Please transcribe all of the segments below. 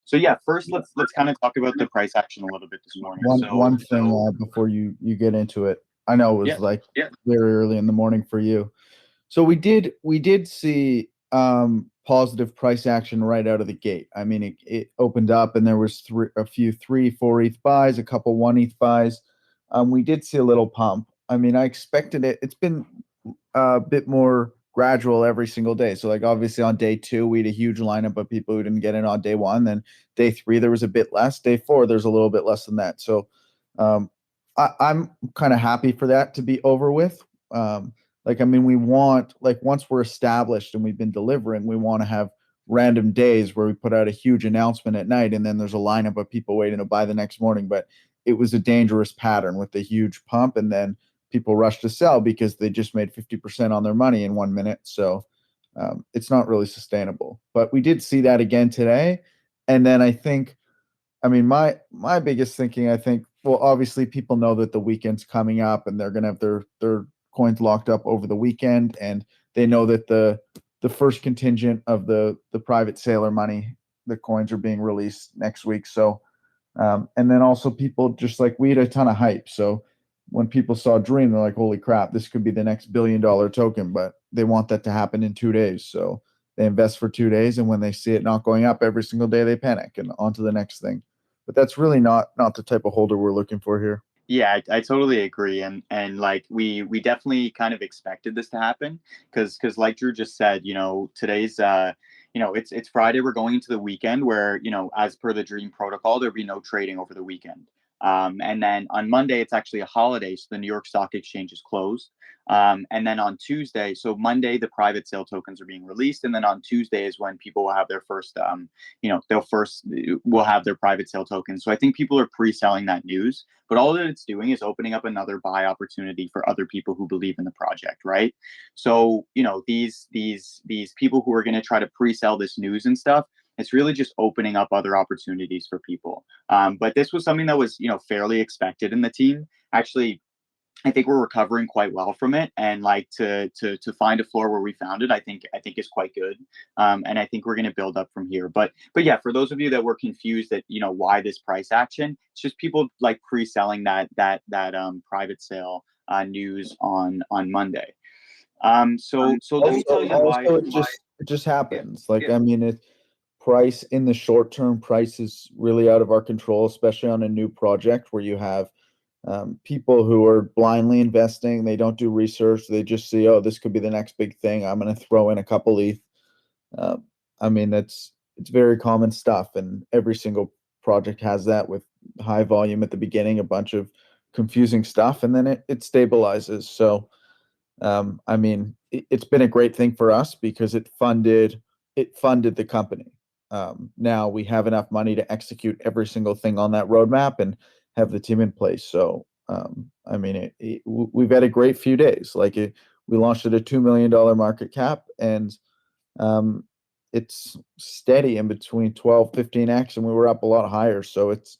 So yeah, first let's kind of talk about the price action a little bit this morning. One thing before you get into it, I know it was Yeah, like very early in the morning for you. So we did see positive price action right out of the gate. I mean, it opened up and there was a few 3, 4 ETH buys, a couple 1 ETH buys. We did see a little pump. I mean, I expected it. It's been a bit more gradual every single day. So like obviously on day two, we had a huge lineup of people who didn't get in on day one. Then day three, there was a bit less. Day four, there's a little bit less than that. So um, I'm kind of happy for that to be over with. Like, I mean, we want, like, once we're established and we've been delivering, we want to have random days where we put out a huge announcement at night and then there's a lineup of people waiting to buy the next morning. But it was a dangerous pattern with the huge pump and then people rush to sell because they just made 50% on their money in 1 minute. So it's not really sustainable. But we did see that again today. And then I think, I mean, my biggest thinking, I think, well, obviously people know that the weekend's coming up and they're gonna have their coins locked up over the weekend, and they know that the first contingent of the private sailor money, the coins are being released next week. So and then also people just like we had a ton of hype. So when people saw Dream, they're like, holy crap, this could be the next $1 billion token, but they want that to happen in 2 days. So they invest for 2 days. And when they see it not going up every single day, they panic and on to the next thing. But that's really not the type of holder we're looking for here. yeah, I totally agree, and like we definitely kind of expected this to happen because like Drew just said, today's it's Friday. We're going into the weekend where as per the Dream protocol, there'll be no trading over the weekend. And then on Monday, it's actually a holiday, so the New York Stock Exchange is closed. And then on Tuesday, so Monday, the private sale tokens are being released, and then on Tuesday is when people will have their first, they'll first will have their private sale tokens. So I think people are pre-selling that news, but all that it's doing is opening up another buy opportunity for other people who believe in the project, right? So these people who are going to try to pre-sell this news and stuff, it's really just opening up other opportunities for people. But this was something that was, fairly expected in the team. Actually, I think we're recovering quite well from it, and like to find a floor where we found it, I think is quite good, and I think we're going to build up from here. But yeah, for those of you that were confused that why this price action, it's just people like pre-selling that private sale news on Monday. So let me Also, tell you why. it just Yeah, happens. Like, I mean, it price in the short term, price is really out of our control, especially on a new project where you have people who are blindly investing. They don't do research. They just see, oh, this could be the next big thing. I'm going to throw in a couple ETH. Uh, I mean, it's very common stuff, and every single project has that with high volume at the beginning, a bunch of confusing stuff, and then it stabilizes. So I mean, it's been a great thing for us because it funded the company. Now we have enough money to execute every single thing on that roadmap and have the team in place. So I mean, we've had a great few days. We launched at a $2 million market cap, and um, it's steady in between 12, 15x, and we were up a lot higher. So it's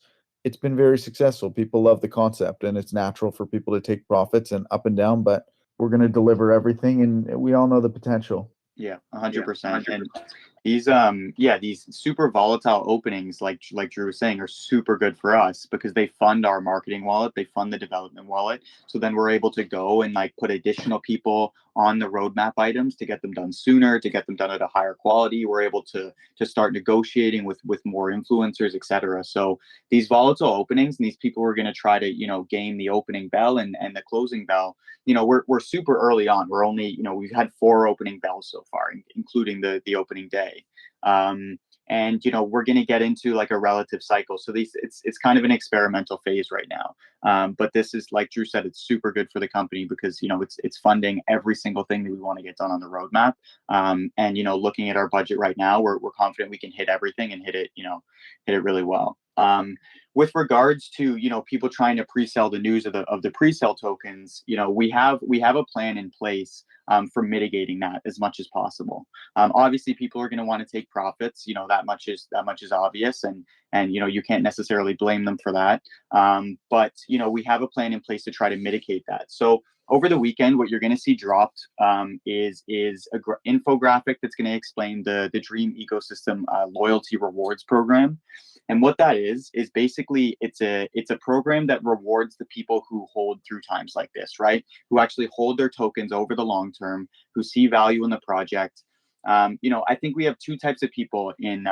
been very successful. People love the concept, and it's natural for people to take profits and up and down, but we're going to deliver everything, and we all know the potential. yeah, 100%. And these super volatile openings, like Drew was saying, are super good for us because they fund our marketing wallet, they fund the development wallet. So then we're able to go and like put additional people on the roadmap items to get them done sooner, to get them done at a higher quality. We're able to start negotiating with more influencers, etc. So these volatile openings and these people who are going to try to game the opening bell and the closing bell, we're super early on. We're only, we've had 4 opening bells so far, including the opening day. And we're going to get into like a relative cycle. So it's kind of an experimental phase right now. But this is, like Drew said, it's super good for the company because it's funding every single thing that we want to get done on the roadmap. And looking at our budget right now, we're confident we can hit everything and hit it really well. With regards to people trying to pre-sell the news of the pre-sale tokens, we have a plan in place for mitigating that as much as possible. Obviously, people are going to want to take profits. That much is obvious, and you can't necessarily blame them for that. But we have a plan in place to try to mitigate that. So over the weekend, what you're going to see dropped is a infographic that's going to explain the Dream ecosystem loyalty rewards program. And what that is basically it's a program that rewards the people who hold through times like this, right? Who actually hold their tokens over the long term, who see value in the project. I think we have two types of people in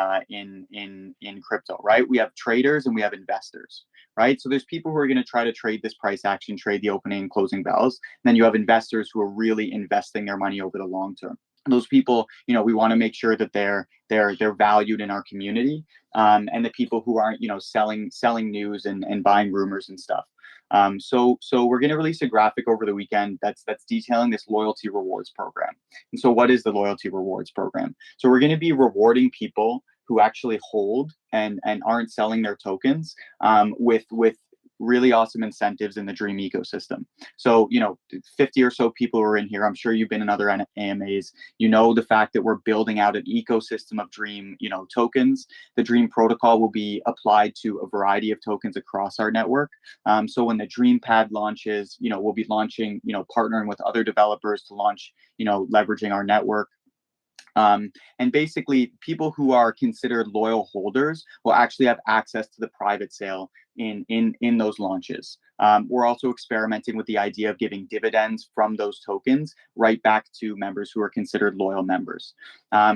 crypto, right? We have traders and we have investors, right? So there's people who are going to try to trade this price action, trade the opening and closing bells. And then you have investors who are really investing their money over the long term. Those people, we want to make sure that they're valued in our community, and the people who aren't, selling news and buying rumors and stuff. So we're going to release a graphic over the weekend that's detailing this loyalty rewards program. And so what is the loyalty rewards program? So we're going to be rewarding people who actually hold and aren't selling their tokens, with really awesome incentives in the Dream ecosystem. So, 50 or so people are in here. I'm sure you've been in other AMAs. The fact that we're building out an ecosystem of Dream, tokens. The Dream protocol will be applied to a variety of tokens across our network. So when the Dream Pad launches, we'll be launching, partnering with other developers to launch, leveraging our network. And basically, people who are considered loyal holders will actually have access to the private sale in those launches. We're also experimenting with the idea of giving dividends from those tokens right back to members who are considered loyal members.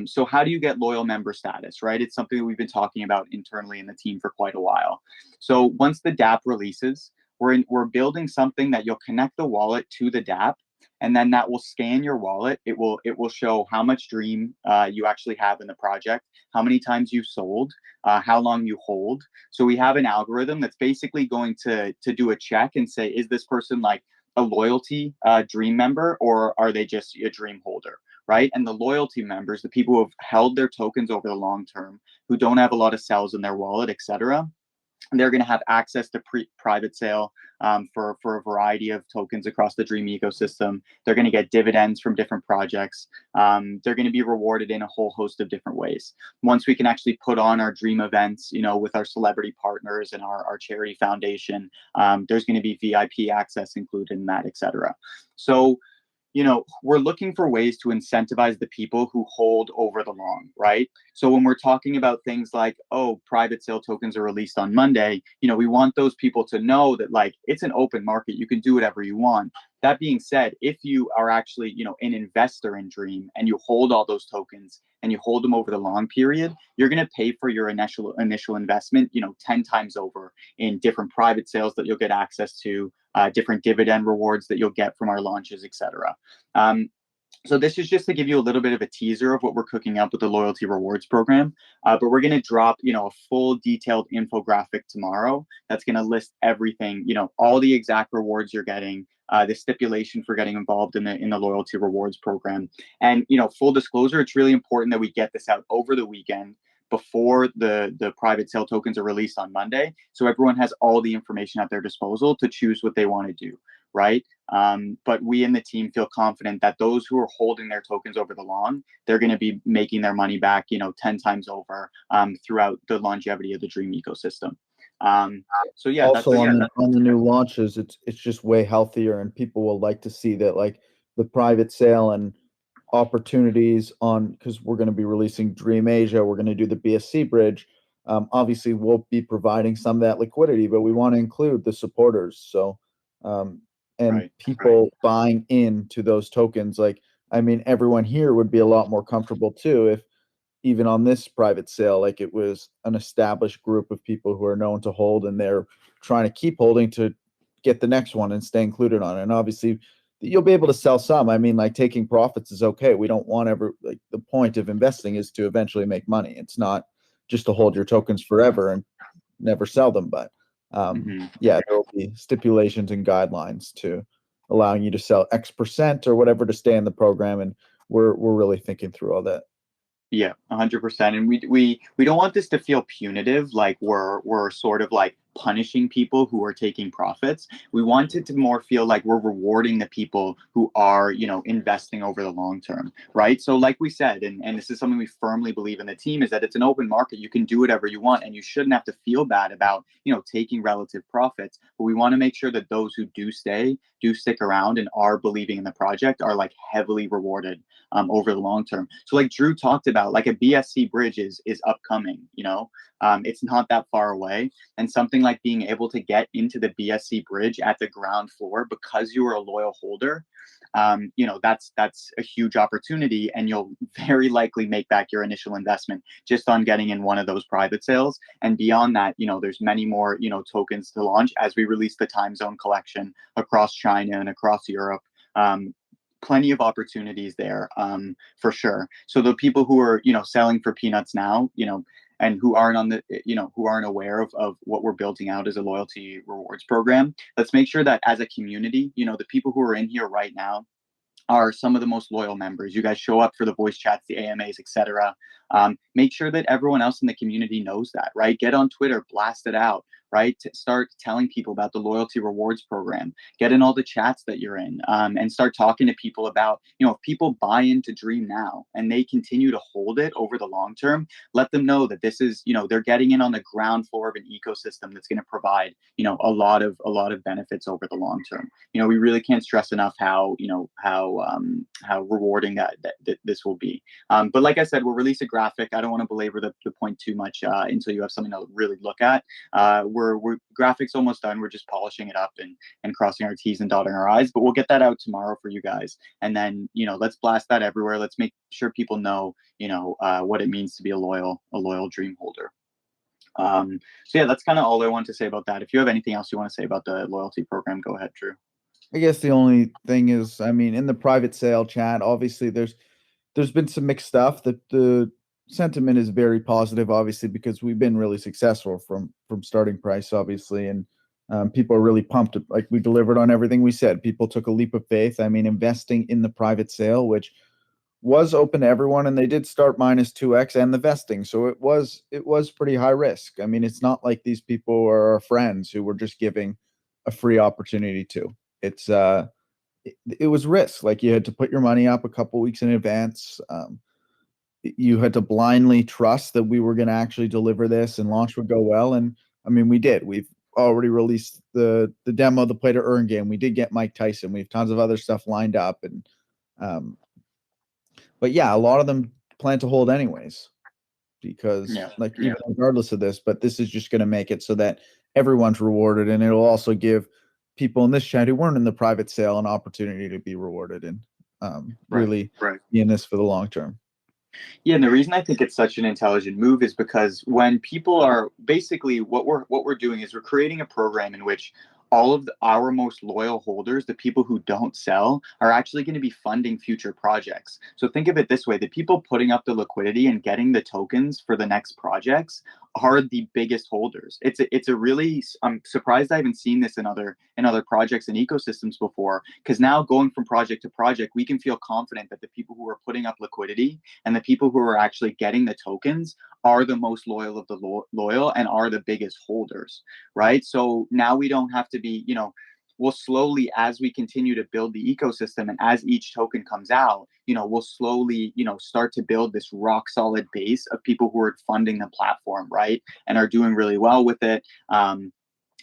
So how do you get loyal member status, right? It's something that we've been talking about internally in the team for quite a while. So once the dApp releases, we're building something that you'll connect the wallet to the dApp, and then that will scan your wallet. It will show how much Dream you actually have in the project, how many times you sold, how long you hold. So we have an algorithm that's basically going to do a check and say, is this person like a loyalty Dream member, or are they just a Dream holder, right? And the loyalty members, the people who have held their tokens over the long term, who don't have a lot of cells in their wallet, etc., they're going to have access to private sale for a variety of tokens across the Dream ecosystem. They're going to get dividends from different projects. They're going to be rewarded in a whole host of different ways. Once we can actually put on our Dream events, with our celebrity partners and our charity foundation, there's going to be VIP access included in that, etc. So, we're looking for ways to incentivize the people who hold over the long, right? So when we're talking about things like, private sale tokens are released on Monday, we want those people to know that like it's an open market. You can do whatever you want. That being said, if you are actually, an investor in Dream and you hold all those tokens and you hold them over the long period, you're going to pay for your initial investment, 10 times over in different private sales that you'll get access to, different dividend rewards that you'll get from our launches, etc. So this is just to give you a little bit of a teaser of what we're cooking up with the loyalty rewards program. But we're going to drop, a full detailed infographic tomorrow that's going to list everything, all the exact rewards you're getting, the stipulation for getting involved in the loyalty rewards program. And, full disclosure, it's really important that we get this out over the weekend before the private sale tokens are released on Monday. So everyone has all the information at their disposal to choose what they want to do, right? But we in the team feel confident that those who are holding their tokens over the long, they're going to be making their money back, 10 times over throughout the longevity of the Dream ecosystem. So yeah, also on the new launches, it's just way healthier, and people will like to see that, like the private sale and opportunities on, because we're going to be releasing Dream Asia, we're going to do the BSC bridge. Obviously, we'll be providing some of that liquidity, but we want to include the supporters. So, and people buying into those tokens, like, I mean, everyone here would be a lot more comfortable too if even on this private sale, like it was an established group of people who are known to hold, and they're trying to keep holding to get the next one and stay included on it. And obviously, you'll be able to sell some. I mean, like taking profits is okay. We don't want like the point of investing is to eventually make money. It's not just to hold your tokens forever and never sell them. But yeah, there will be stipulations and guidelines to allowing you to sell X% or whatever to stay in the program. And we're really thinking through all that. Yeah, 100%. And we don't want this to feel punitive, like we're sort of like punishing people who are taking profits. We want it to more feel like we're rewarding the people who are, investing over the long term, right? So like we said, and this is something we firmly believe in the team, is that it's an open market. You can do whatever you want, and you shouldn't have to feel bad about, taking relative profits. But we want to make sure that those who do stick around and are believing in the project are like heavily rewarded over the long term. So like Drew talked about, like a BSC bridge is upcoming, it's not that far away. And something like being able to get into the BSC bridge at the ground floor because you are a loyal holder, that's a huge opportunity, and you'll very likely make back your initial investment just on getting in one of those private sales. And beyond that, there's many more, tokens to launch as we release the time zone collection across China and across Europe. Plenty of opportunities there, for sure. So the people who are, selling for peanuts now, and who aren't who aren't aware of what we're building out as a loyalty rewards program, let's make sure that as a community, the people who are in here right now are some of the most loyal members. You guys show up for the voice chats, the AMAs, etc. Make sure that everyone else in the community knows that, right? Get on Twitter, blast it out, right? Start telling people about the loyalty rewards program. Get in all the chats that you're in, and start talking to people about, if people buy into Dream now and they continue to hold it over the long term, let them know that this is, they're getting in on the ground floor of an ecosystem that's going to provide, a lot of benefits over the long term. We really can't stress enough how rewarding that this will be. But like I said, we'll release a graphic. I don't want to belabor the point too much until you have something to really look at. We're graphics almost done. We're just polishing it up and crossing our T's and dotting our I's. But we'll get that out tomorrow for you guys. And then, let's blast that everywhere. Let's make sure people know, what it means to be a loyal Dream holder. So yeah, that's kind of all I want to say about that. If you have anything else you want to say about the loyalty program, go ahead, Drew. I guess the only thing is, I mean, in the private sale chat, obviously there's been some mixed stuff. The sentiment is very positive, obviously, because we've been really successful from starting price, obviously, and people are really pumped. Like, we delivered on everything we said. People took a leap of faith. I mean, investing in the private sale, which was open to everyone, and they did start minus 2x and the vesting, so it was pretty high risk. I mean, it's not like these people are our friends who were just giving a free opportunity to. It's it was risk. Like, you had to put your money up a couple weeks in advance. You had to blindly trust that we were going to actually deliver this and launch would go well. And I mean, we did. We've already released the demo, the play to earn game. We did get Mike Tyson. We have tons of other stuff lined up. And but yeah, a lot of them plan to hold anyways, because even regardless of this, but this is just going to make it so that everyone's rewarded, and it'll also give people in this chat who weren't in the private sale an opportunity to be rewarded and really be in this for the long term. Yeah, and the reason I think it's such an intelligent move is because when people are basically, what we're doing is we're creating a program in which all of our most loyal holders, the people who don't sell, are actually going to be funding future projects. So think of it this way: the people putting up the liquidity and getting the tokens for the next projects are the biggest holders. It's a really, I'm surprised I haven't seen this in other projects and ecosystems before, because now going from project to project, we can feel confident that the people who are putting up liquidity and the people who are actually getting the tokens are the most loyal of the loyal and are the biggest holders, right? So now we don't have to be, we'll slowly, as we continue to build the ecosystem and as each token comes out, we'll slowly, start to build this rock solid base of people who are funding the platform, right, and are doing really well with it.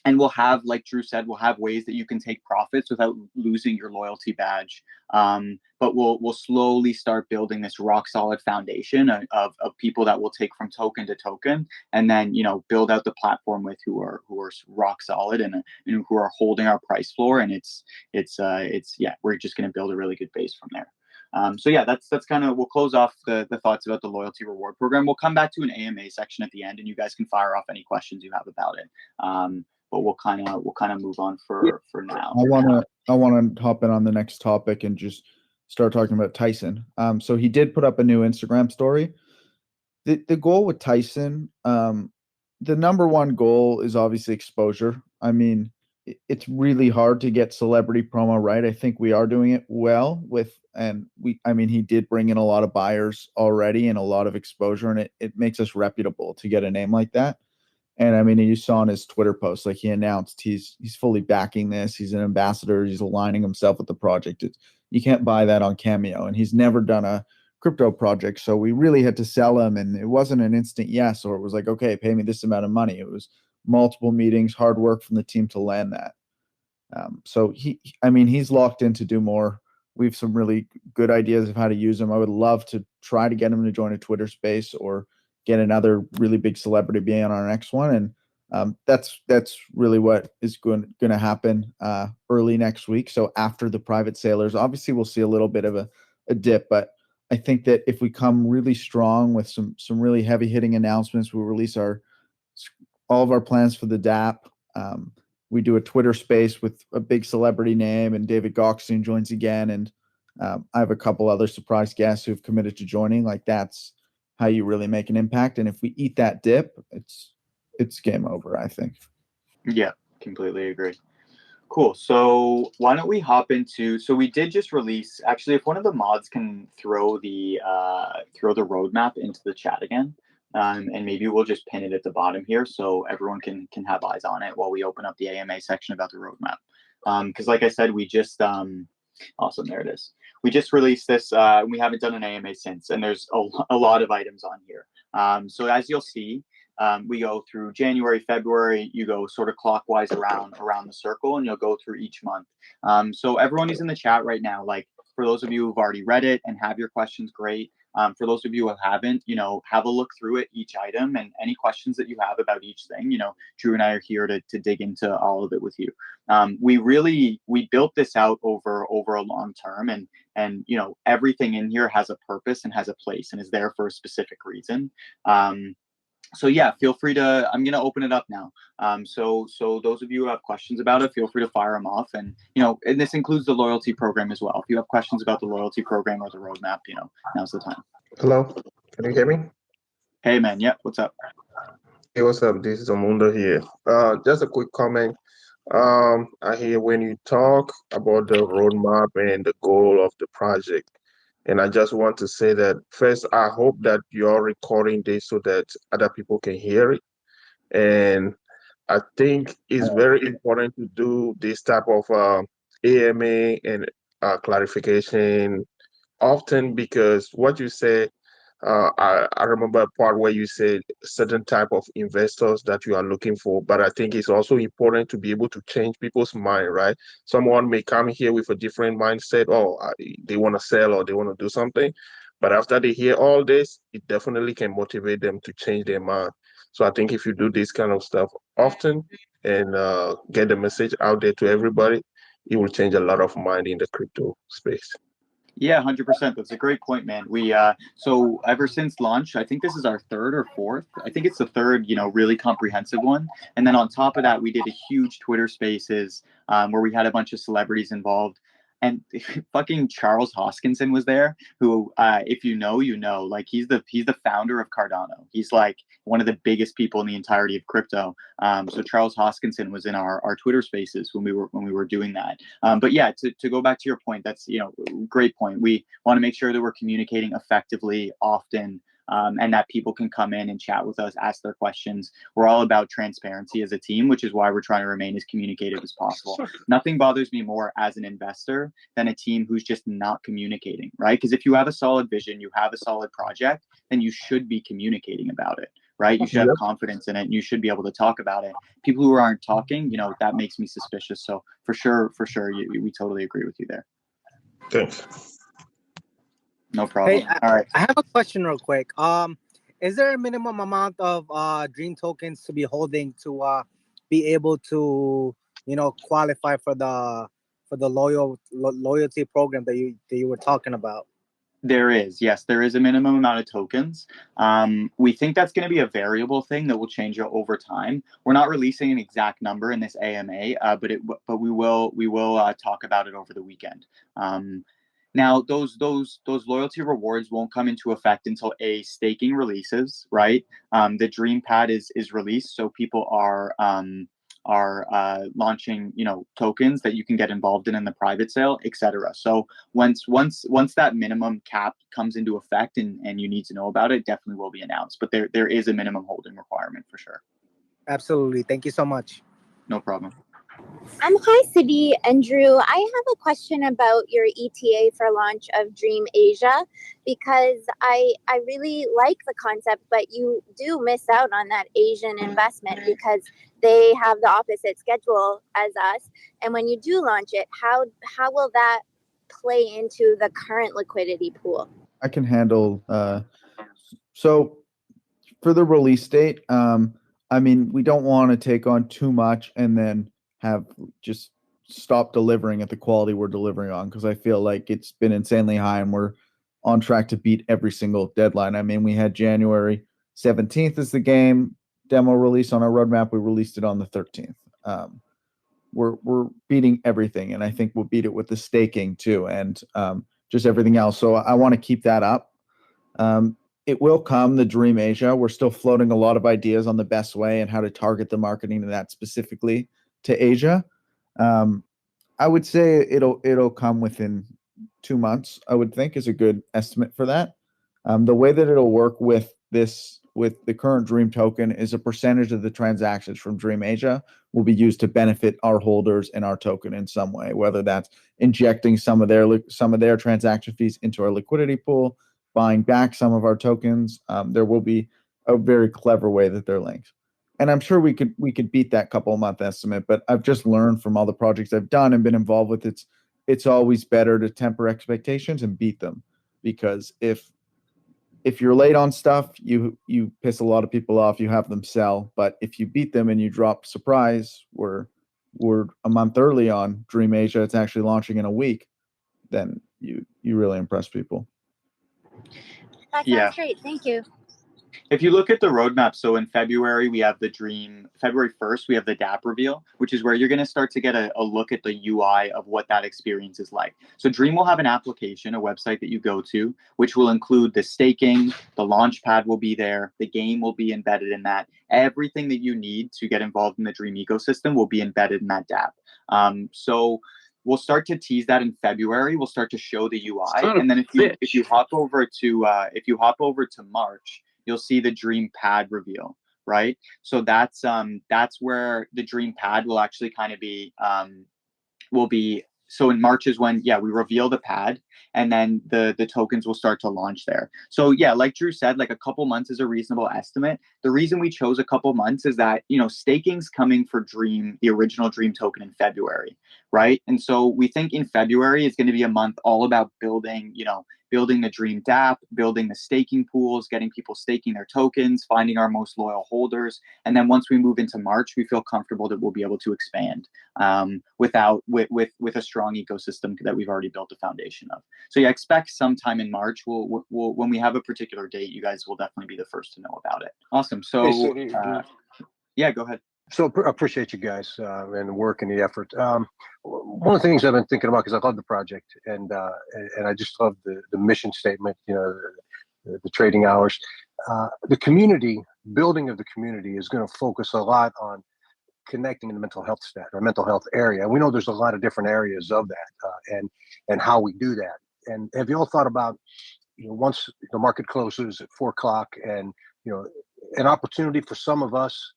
And we'll have, like Drew said, we'll have ways that you can take profits without losing your loyalty badge. But we'll slowly start building this rock solid foundation of people that will take from token to token, and then build out the platform with who are rock solid and who are holding our price floor. And it's we're just going to build a really good base from there. So yeah, that's kind of, we'll close off the thoughts about the loyalty reward program. We'll come back to an AMA section at the end, and you guys can fire off any questions you have about it. But we'll kind of move on for now. I want to hop in on the next topic and just start talking about Tyson. So he did put up a new Instagram story. The goal with Tyson, the number one goal is obviously exposure. I mean, it's really hard to get celebrity promo right. I think we are doing it well he did bring in a lot of buyers already and a lot of exposure, and it makes us reputable to get a name like that. And I mean, you saw on his Twitter post, like he announced he's fully backing this. He's an ambassador. He's aligning himself with the project. You can't buy that on Cameo, and he's never done a crypto project. So we really had to sell him, and it wasn't an instant yes, or it was like, okay, pay me this amount of money. It was multiple meetings, hard work from the team to land that. So I mean, he's locked in to do more. We have some really good ideas of how to use him. I would love to try to get him to join a Twitter space or get another really big celebrity being on our next one. And that's really what is going to happen early next week. So after the private sailors, obviously we'll see a little bit of a dip, but I think that if we come really strong with some really heavy hitting announcements, we'll release all of our plans for the DApp. We do a Twitter space with a big celebrity name, and David Goxton joins again. And I have a couple other surprise guests who've committed to joining. Like that's how you really make an impact. And if we eat that dip, it's game over, I think. Yeah, completely agree. Cool. So why don't we hop into? So we did just release. Actually, if one of the mods can throw the roadmap into the chat again, and maybe we'll just pin it at the bottom here so everyone can have eyes on it while we open up the AMA section about the roadmap. Because like I said, we just awesome. There it is. We just released this. We haven't done an AMA since, and there's a lot of items on here. So as you'll see. We go through January, February. You go sort of clockwise around the circle, and you'll go through each month. So everyone who's in the chat right now, like for those of you who've already read it and have your questions, great. For those of you who haven't, have a look through it, each item, and any questions that you have about each thing. Drew and I are here to dig into all of it with you. We built this out over a long term, and everything in here has a purpose and has a place and is there for a specific reason. So yeah, feel free to. I'm gonna open it up now. So those of you who have questions about it, feel free to fire them off, and and this includes the loyalty program as well. If you have questions about the loyalty program or the roadmap, now's the time. Hello, can you hear me? Hey man, yeah, what's up? Hey, what's up? This is Amundo here. Just a quick comment. I hear when you talk about the roadmap and the goal of the project. And I just want to say that first, I hope that you're recording this so that other people can hear it. And I think it's very important to do this type of AMA and clarification often because what you say, I remember a part where you said certain type of investors that you are looking for, but I think it's also important to be able to change people's mind, right? Someone may come here with a different mindset, they want to sell or they want to do something, but after they hear all this, it definitely can motivate them to change their mind. So I think if you do this kind of stuff often and get the message out there to everybody, it will change a lot of mind in the crypto space. Yeah, 100%. That's a great point, man. We so ever since launch, I think this is our third or fourth. I think it's the third, really comprehensive one. And then on top of that, we did a huge Twitter Spaces where we had a bunch of celebrities involved. And fucking Charles Hoskinson was there, who, if you know, like he's the founder of Cardano. He's like one of the biggest people in the entirety of crypto. So Charles Hoskinson was in our Twitter Spaces when we were doing that. But yeah, to go back to your point, that's great point. We want to make sure that we're communicating effectively, often. And that people can come in and chat with us, ask their questions. We're all about transparency as a team, which is why we're trying to remain as communicative as possible. Nothing bothers me more as an investor than a team who's just not communicating, right? Because if you have a solid vision, you have a solid project, then you should be communicating about it, right? You should have confidence in it, and you should be able to talk about it. People who aren't talking, that makes me suspicious. So for sure, we totally agree with you there. Thanks. No problem. Hey, All right. I have a question real quick. Is there a minimum amount of Dream tokens to be holding to be able to, qualify for the loyalty program that you were talking about? There is, yes, there is a minimum amount of tokens. We think that's going to be a variable thing that will change over time. We're not releasing an exact number in this AMA, but we will talk about it over the weekend. Now, those loyalty rewards won't come into effect until staking releases, right? The Dream Pad is released, so people are launching, tokens that you can get involved in the private sale, etc. So once that minimum cap comes into effect and you need to know about it, definitely will be announced. But there is a minimum holding requirement for sure. Absolutely. Thank you so much. No problem. Hi, Sidi and Drew. I have a question about your ETA for launch of Dream Asia, because I really like the concept, but you do miss out on that Asian investment because they have the opposite schedule as us. And when you do launch it, how will that play into the current liquidity pool? I can handle. So for the release date, I mean, we don't want to take on too much and then have just stop delivering at the quality we're delivering on, because I feel like it's been insanely high and we're on track to beat every single deadline. I mean, we had January 17th as the game demo release on our roadmap. We released it on the 13th. We're beating everything, and I think we'll beat it with the staking too, and just everything else. So I want to keep that up. It will come, the Dream Asia. We're still floating a lot of ideas on the best way and how to target the marketing to that specifically to Asia. I would say it'll come within 2 months, I would think, is a good estimate for that. The way that it'll work with the current Dream token is a percentage of the transactions from Dream Asia will be used to benefit our holders and our token in some way, whether that's injecting some of their transaction fees into our liquidity pool, buying back some of our tokens. There will be a very clever way that they're linked. And I'm sure we could beat that couple of month estimate, but I've just learned from all the projects I've done and been involved with, it's always better to temper expectations and beat them, because if you're late on stuff, you piss a lot of people off, you have them sell. But if you beat them and you drop surprise, we're a month early on Dream Asia, it's actually launching in a week, then you really impress people. That sounds great. Thank you. If you look at the roadmap, so in February, we have February 1st, we have the DApp reveal, which is where you're going to start to get a look at the UI of what that experience is like. So Dream will have an application, a website that you go to, which will include the staking, the launch pad will be there, the game will be embedded in that. Everything that you need to get involved in the Dream ecosystem will be embedded in that DApp. So we'll start to tease that in February. We'll start to show the UI, and then if you hop over to March, you'll see the Dream Pad reveal, right? So that's where the Dream Pad will actually kind of be, so in March is when, we reveal the pad, and then the tokens will start to launch there. So like Drew said, like a couple months is a reasonable estimate. The reason we chose a couple months is that, staking's coming for Dream, the original Dream token, in February, right? And so we think in February is going to be a month all about building the Dream DApp, building the staking pools, getting people staking their tokens, finding our most loyal holders. And then once we move into March, we feel comfortable that we'll be able to expand with a strong ecosystem that we've already built a foundation of. So expect sometime in March. We'll when we have a particular date, you guys will definitely be the first to know about it. Awesome. So go ahead. So appreciate you guys and the work and the effort. One of the things I've been thinking about, because I love the project and I just love the mission statement, the trading hours. The community, building of the community is going to focus a lot on connecting in the mental health mental health area. And we know there's a lot of different areas of that and how we do that. And have you all thought about, once the market closes at 4:00 and, an opportunity for some of us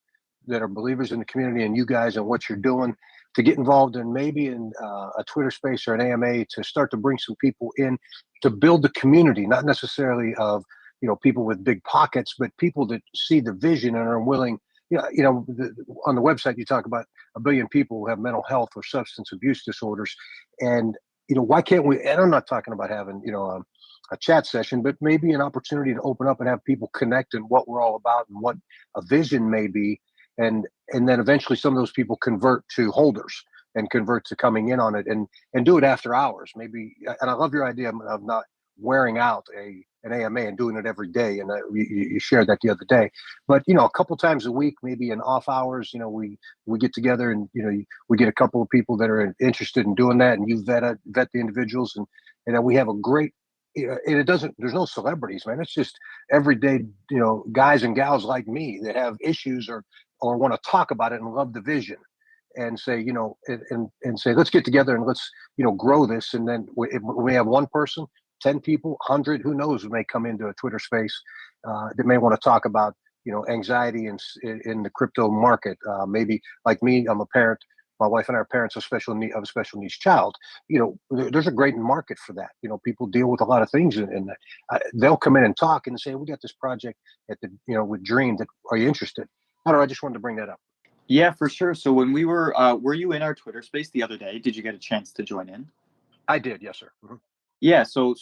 that are believers in the community and you guys and what you're doing to get involved in maybe in a Twitter space or an AMA to start to bring some people in to build the community, not necessarily of, people with big pockets, but people that see the vision and are willing, on the website, you talk about 1 billion people who have mental health or substance abuse disorders. And, why can't we, and I'm not talking about having, a chat session, but maybe an opportunity to open up and have people connect in what we're all about and what a vision may be. And then eventually some of those people convert to holders and convert to coming in on it and do it after hours. Maybe, and I love your idea of not wearing out an AMA and doing it every day. And you shared that the other day. But, a couple times a week, maybe in off hours, we get together and, we get a couple of people that are interested in doing that, and you vet the individuals, and then we have a great, and there's no celebrities, man. It's just everyday, guys and gals like me that have issues or want to talk about it and love the vision and say, and say, let's get together and let's, grow this. And then we have one person, 10 people, 100, who knows, who may come into a Twitter space that may want to talk about anxiety in the crypto market. Maybe like me, I'm a parent. My wife and I are parents of a special needs child. There's a great market for that. People deal with a lot of things, and they'll come in and talk and say, "We got this project with Dream. Are you interested?" I don't know. I just wanted to bring that up. Yeah, for sure. So when we were you in our Twitter space the other day? Did you get a chance to join in? I did, yes, sir. Mm-hmm. Yeah, so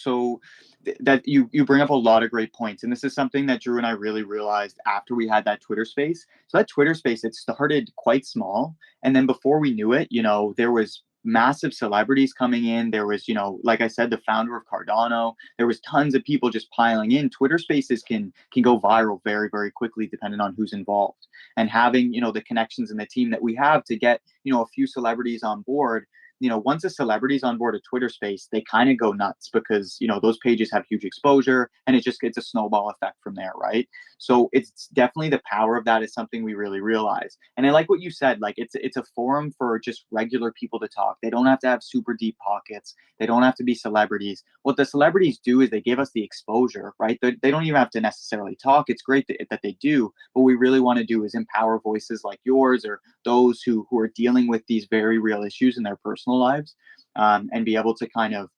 that you bring up a lot of great points, and this is something that Drew and I really realized after we had that Twitter space. So that Twitter space, it started quite small, and then before we knew it, there was massive celebrities coming in. There was, like I said, the founder of Cardano. There was tons of people just piling in. Twitter spaces can go viral very, very quickly depending on who's involved. And having, the connections and the team that we have to get, a few celebrities on board. Once a celebrity's on board a Twitter space, they kind of go nuts because, those pages have huge exposure, and it's a snowball effect from there, right? So it's definitely the power of that is something we really realize. And I like what you said, like it's a forum for just regular people to talk. They don't have to have super deep pockets. They don't have to be celebrities. What the celebrities do is they give us the exposure, right? They don't even have to necessarily talk. It's great that they do. What we really want to do is empower voices like yours or those who are dealing with these very real issues in their personal lives, and be able to kind of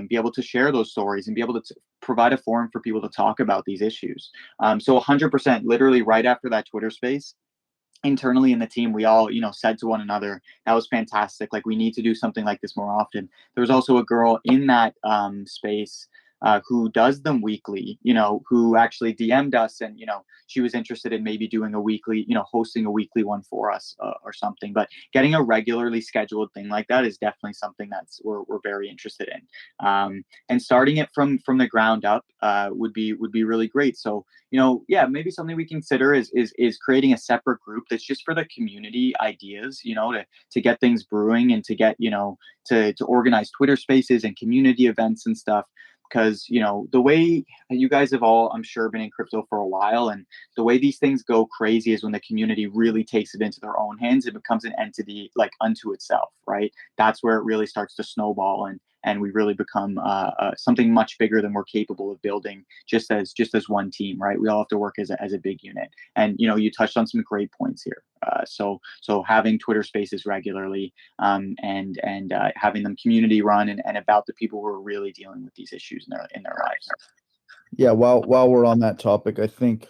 be able to share those stories and be able to provide a forum for people to talk about these issues. So 100%, literally right after that Twitter space, internally in the team, we all, said to one another, that was fantastic. Like, we need to do something like this more often. There was also a girl in that space who does them weekly, who actually DM'd us, and, she was interested in maybe doing a weekly, hosting a weekly one for us or something. But getting a regularly scheduled thing like that is definitely something we're very interested in. And starting it from the ground up would be really great. So, maybe something we consider is creating a separate group that's just for the community ideas, to get things brewing and to get, to organize Twitter spaces and community events and stuff. Because, the way you guys have all, I'm sure, been in crypto for a while, and the way these things go crazy is when the community really takes it into their own hands. It becomes an entity like unto itself, right? That's where it really starts to snowball, and we really become something much bigger than we're capable of building just as one team, right? We all have to work as a big unit. And, you touched on some great points here. So having Twitter spaces regularly, and having them community run and about the people who are really dealing with these issues in their lives. Yeah, while we're on that topic, I think,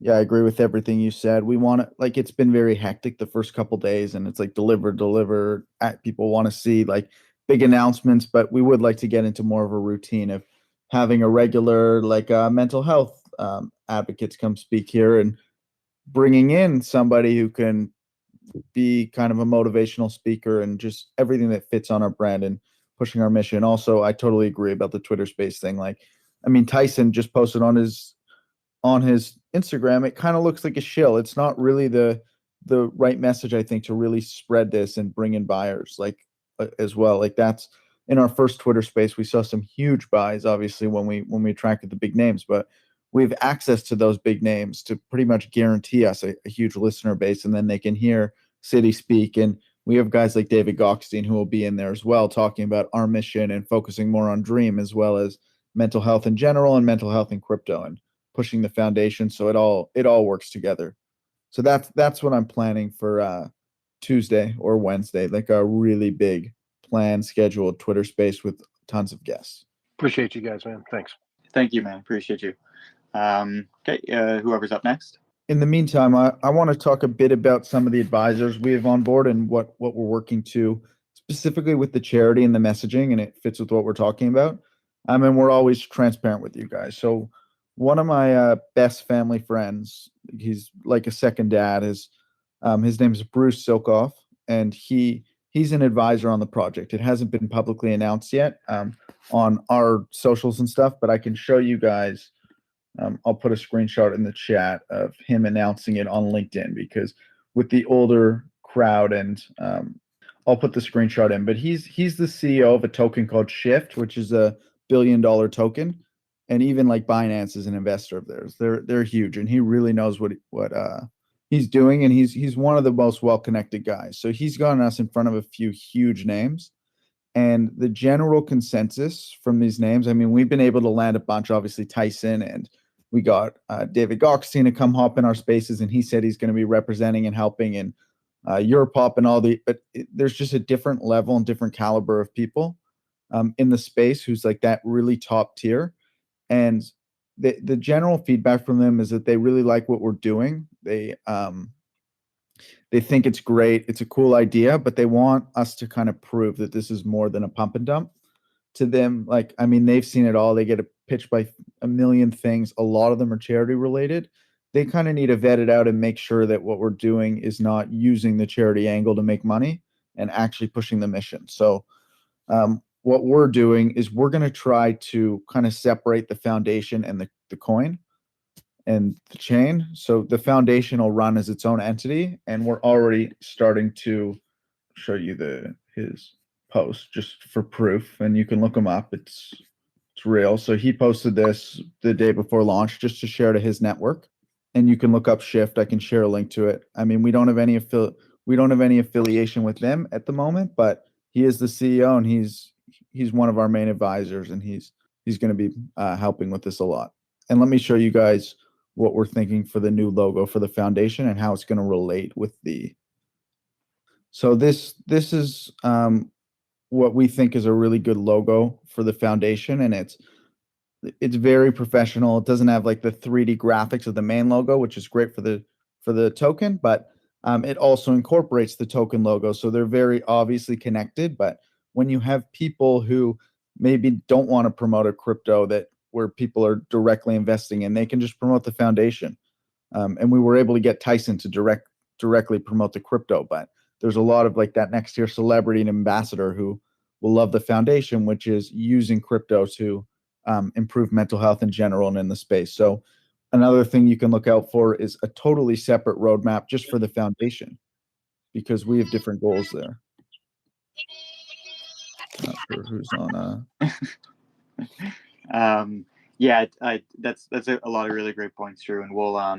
I agree with everything you said. We want to, like, it's been very hectic the first couple days, and it's like deliver. People want to see like big announcements, but we would like to get into more of a routine of having a regular mental health advocates come speak here, and bringing in somebody who can be kind of a motivational speaker and just everything that fits on our brand and pushing our mission. Also, I totally agree about the Twitter space thing. Like, I mean, Tyson just posted on his Instagram. It kind of looks like a shill. It's not really the right message, I think, to really spread this and bring in buyers as well. Like, that's in our first Twitter space. We saw some huge buys, obviously, when we attracted the big names, but we have access to those big names to pretty much guarantee us a huge listener base, and then they can hear City speak. And we have guys like David Gokhstein who will be in there as well, talking about our mission and focusing more on Dream as well as mental health in general and mental health in crypto, and pushing the foundation so it all works together. So that's what I'm planning for Tuesday or Wednesday, like a really big planned scheduled Twitter space with tons of guests. Appreciate you guys, man. Thanks. Thank you, man. Appreciate you. Okay, whoever's up next. In the meantime, I want to talk a bit about some of the advisors we have on board and what we're working to, specifically with the charity and the messaging, and it fits with what we're talking about. And we're always transparent with you guys. So one of my best family friends, he's like a second dad, his name is Bruce Silkoff, and he's an advisor on the project. It hasn't been publicly announced yet on our socials and stuff, but I can show you guys. I'll put a screenshot in the chat of him announcing it on LinkedIn, because with the older crowd, and I'll put the screenshot in, but he's the CEO of a token called Shift, which is a $1 billion token. And even like Binance is an investor of theirs. They're huge, and he really knows what he's doing, and he's one of the most well-connected guys. So he's gotten us in front of a few huge names. And the general consensus from these names, I mean, we've been able to land a bunch, obviously Tyson and We got David Goxstein to come hop in our spaces, and he said he's going to be representing and helping in Europop and all the. But there's just a different level and different caliber of people in the space who's like that really top tier, and the general feedback from them is that they really like what we're doing. They think it's great. It's a cool idea, but they want us to kind of prove that this is more than a pump and dump. To them, like, I mean, they've seen it all. They get pitched by a million things. A lot of them are charity related. They kind of need to vet it out and make sure that what we're doing is not using the charity angle to make money and actually pushing the mission. So what we're doing is we're going to try to kind of separate the foundation and the coin and the chain. So the foundation will run as its own entity, and we're already starting to show you his post just for proof, and you can look him up. It's real. So he posted this the day before launch just to share to his network, and you can look up Shift. I can share a link to it. I mean, we don't have any affiliation with them at the moment, but he is the CEO, and he's one of our main advisors, and he's going to be helping with this a lot. And let me show you guys what we're thinking for the new logo for the foundation and how it's going to relate with the. So this is what we think is a really good logo for the foundation, and it's very professional. It doesn't have like the 3D graphics of the main logo, which is great for the token, but it also incorporates the token logo, so they're very obviously connected. But when you have people who maybe don't want to promote a crypto where people are directly investing in, they can just promote the foundation. And we were able to get Tyson to directly promote the crypto, but there's a lot of like that next tier celebrity and ambassador who will love the foundation, which is using crypto to improve mental health in general and in the space. So another thing you can look out for is a totally separate roadmap just for the foundation, because we have different goals there. Not sure who's on. Yeah, that's a lot of really great points, Drew. And we'll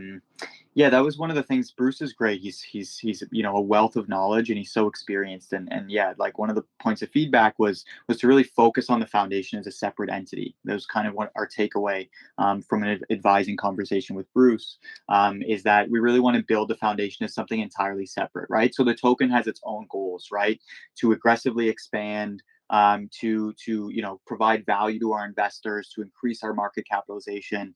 yeah, that was one of the things. Bruce is great. He's a wealth of knowledge, and he's so experienced. And yeah, like one of the points of feedback was to really focus on the foundation as a separate entity. That was kind of what our takeaway from an advising conversation with Bruce is that we really want to build the foundation as something entirely separate, right? So the token has its own goals, right? To aggressively expand, to provide value to our investors, to increase our market capitalization,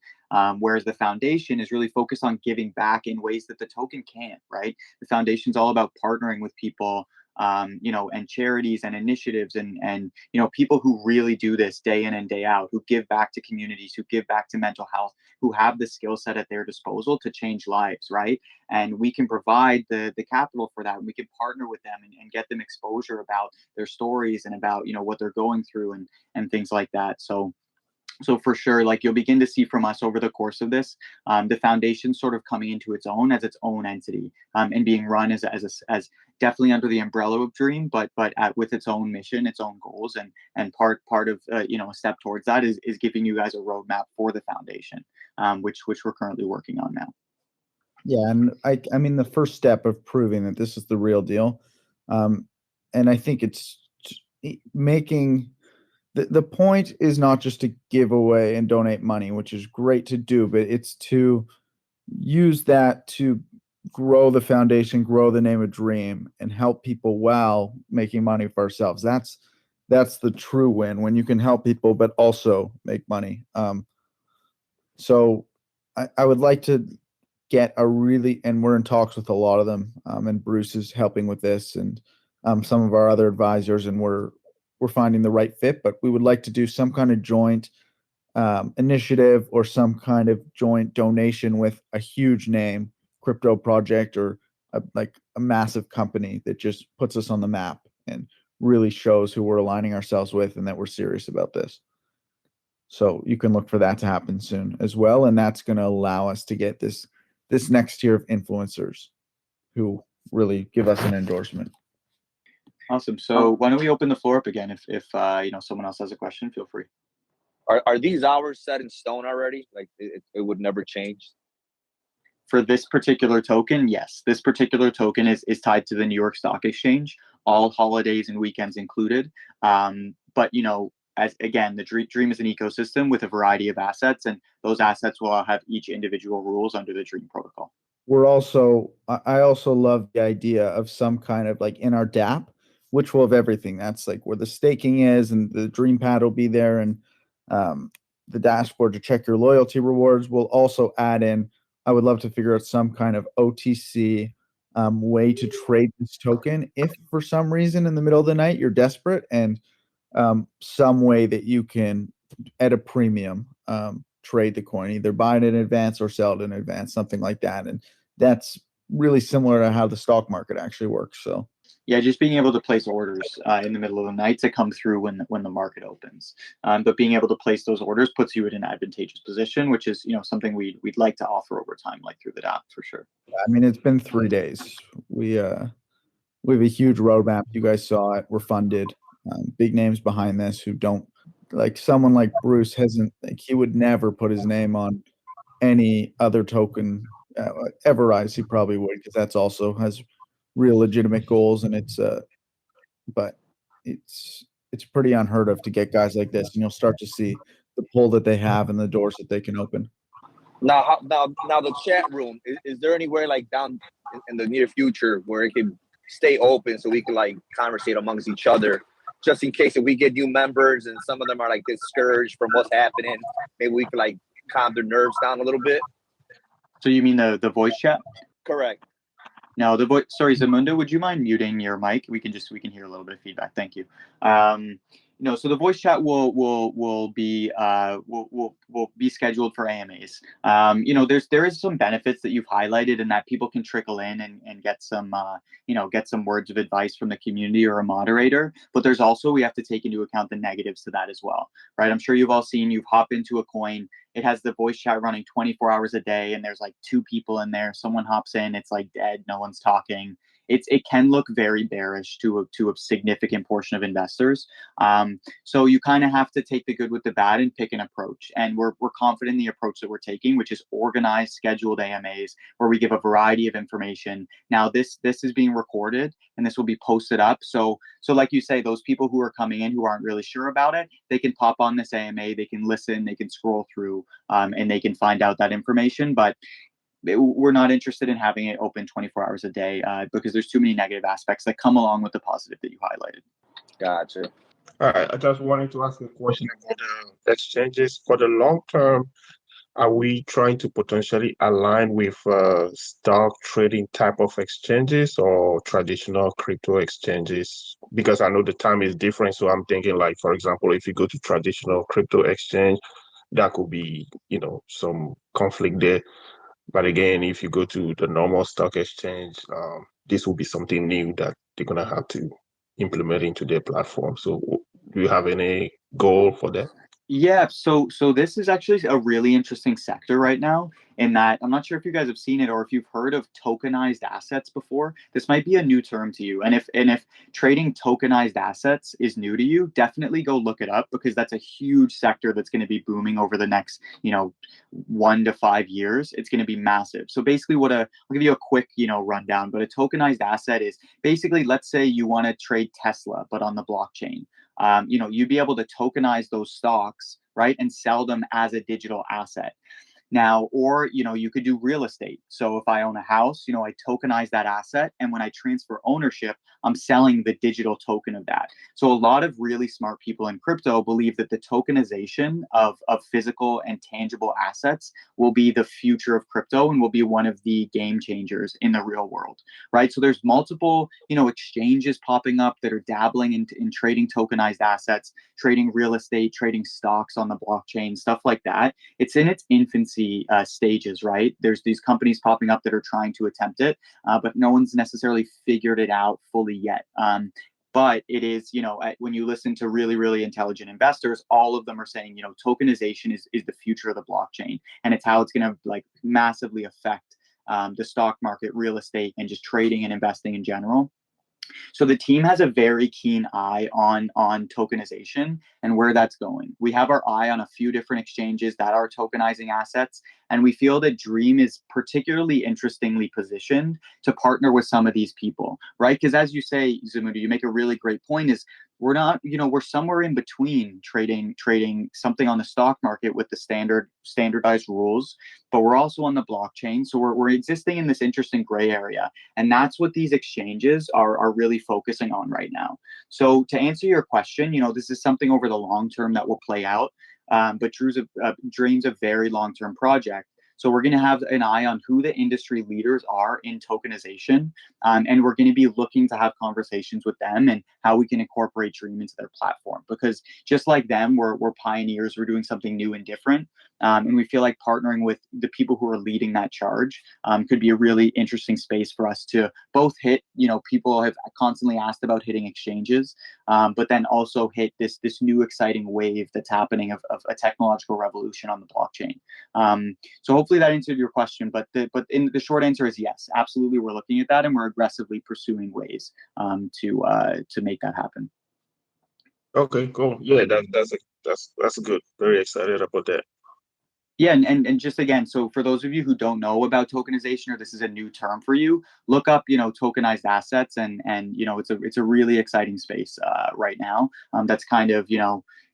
whereas the foundation is really focused on giving back in ways that the token can't, right? The foundation's all about partnering with people, and charities and initiatives and people who really do this day in and day out, who give back to communities, who give back to mental health, who have the skill set at their disposal to change lives, right? And we can provide the capital for that. And we can partner with them and get them exposure about their stories and about what they're going through and things like that. So for sure, like you'll begin to see from us over the course of this, the foundation sort of coming into its own as its own entity, and being run as definitely under the umbrella of Dream, but with its own mission, its own goals, and part of a step towards that is giving you guys a roadmap for the foundation, which we're currently working on now. Yeah, and I mean the first step of proving that this is the real deal, and I think it's making. The point is not just to give away and donate money, which is great to do, but it's to use that to grow the foundation, grow the name of Dream, and help people while making money for ourselves. That's the true win, when you can help people but also make money. So I would like to get and we're in talks with a lot of them, and Bruce is helping with this, and some of our other advisors, and we're finding the right fit, but we would like to do some kind of joint initiative or some kind of joint donation with a huge name crypto project or like a massive company that just puts us on the map and really shows who we're aligning ourselves with and that we're serious about this. So you can look for that to happen soon as well, and that's going to allow us to get this next tier of influencers who really give us an endorsement. Awesome. So why don't we open the floor up again? If someone else has a question, feel free. Are these hours set in stone already? Like it would never change? For this particular token, yes. This particular token is tied to the New York Stock Exchange, all holidays and weekends included. But as again, the Dream is an ecosystem with a variety of assets, and those assets will all have each individual rules under the Dream protocol. I also love the idea of some kind of like in our DApp, which will have everything. That's like where the staking is, and the Dream Pad will be there, and the dashboard to check your loyalty rewards. We'll also add in, I would love to figure out some kind of OTC way to trade this token if for some reason in the middle of the night you're desperate, and some way that you can at a premium trade the coin, either buy it in advance or sell it in advance, something like that. And that's really similar to how the stock market actually works. So yeah, just being able to place orders in the middle of the night to come through when the market opens. But being able to place those orders puts you in an advantageous position, which is something we'd like to offer over time, like through the app for sure. I mean, it's been 3 days. We have a huge roadmap. You guys saw it. We're funded. Big names behind this who don't, like someone like Bruce hasn't, like he would never put his name on any other token. Everrise, he probably would, because that's also has real legitimate goals, and but it's pretty unheard of to get guys like this, and you'll start to see the pull that they have and the doors that they can open. Now the chat room, is there anywhere like down in the near future where it can stay open so we can like conversate amongst each other, just in case if we get new members and some of them are like discouraged from what's happening, maybe we can like calm their nerves down a little bit? So you mean the voice chat? Correct. No, the voice. Sorry, Zamunda, would you mind muting your mic? We can hear a little bit of feedback. Thank you. So the voice chat will be scheduled for AMAs. There is some benefits that you've highlighted, and that people can trickle in and get some words of advice from the community or a moderator. But there's also, we have to take into account the negatives to that as well, right? I'm sure you've all seen, you've hopped into a coin, it has the voice chat running 24 hours a day, and there's like 2 people in there. Someone hops in, it's like dead, no one's talking. It can look very bearish to a significant portion of investors. So you kind of have to take the good with the bad and pick an approach. And we're confident in the approach that we're taking, which is organized, scheduled AMAs where we give a variety of information. Now this is being recorded and this will be posted up. So like you say, those people who are coming in who aren't really sure about it, they can pop on this AMA, they can listen, they can scroll through, and they can find out that information. But we're not interested in having it open 24 hours a day because there's too many negative aspects that come along with the positive that you highlighted. Gotcha. All right, I just wanted to ask a question about the exchanges. For the long term, are we trying to potentially align with stock trading type of exchanges or traditional crypto exchanges? Because I know the time is different, so I'm thinking like, for example, if you go to traditional crypto exchange, that could be, some conflict there. But again, if you go to the normal stock exchange, this will be something new that they're going to have to implement into their platform. So do you have any goal for that? Yeah, so this is actually a really interesting sector right now, in that I'm not sure if you guys have seen it or if you've heard of tokenized assets before. This might be a new term to you. And if trading tokenized assets is new to you, definitely go look it up, because that's a huge sector that's going to be booming over the next, 1 to 5 years. It's going to be massive. So basically I'll give you a quick, rundown, but a tokenized asset is basically, let's say you want to trade Tesla, but on the blockchain. You'd be able to tokenize those stocks, right, and sell them as a digital asset. Now, or, you could do real estate. So if I own a house, I tokenize that asset. And when I transfer ownership, I'm selling the digital token of that. So a lot of really smart people in crypto believe that the tokenization of physical and tangible assets will be the future of crypto and will be one of the game changers in the real world, right? So there's multiple, exchanges popping up that are dabbling in trading tokenized assets, trading real estate, trading stocks on the blockchain, stuff like that. It's in its infancy stages, right? There's these companies popping up that are trying to attempt it, but no one's necessarily figured it out fully yet. But it is, when you listen to really, really intelligent investors, all of them are saying, tokenization is the future of the blockchain, and it's how it's going to like massively affect the stock market, real estate, and just trading and investing in general. So the team has a very keen eye on tokenization and where that's going. We have our eye on a few different exchanges that are tokenizing assets, and we feel that Dream is particularly interestingly positioned to partner with some of these people, right? Because as you say, Zumudu, you make a really great point, is we're not, we're somewhere in between trading something on the stock market with the standardized rules, but we're also on the blockchain. So we're existing in this interesting gray area. And that's what these exchanges are really focusing on right now. So to answer your question, this is something over the long term that will play out. But Dream's a very long-term project. So we're going to have an eye on who the industry leaders are in tokenization, and we're going to be looking to have conversations with them and how we can incorporate Dream into their platform. Because just like them, we're pioneers. We're doing something new and different, and we feel like partnering with the people who are leading that charge could be a really interesting space for us to both hit. People have constantly asked about hitting exchanges, but then also hit this new exciting wave that's happening of a technological revolution on the blockchain. So hopefully that answered your question, but the short answer is yes, absolutely. We're looking at that, and we're aggressively pursuing ways to make that happen. Okay, cool. Yeah, that's good. Very excited about that. Yeah, and just again, so for those of you who don't know about tokenization, or this is a new term for you, look up tokenized assets, and it's a really exciting space right now. That's kind of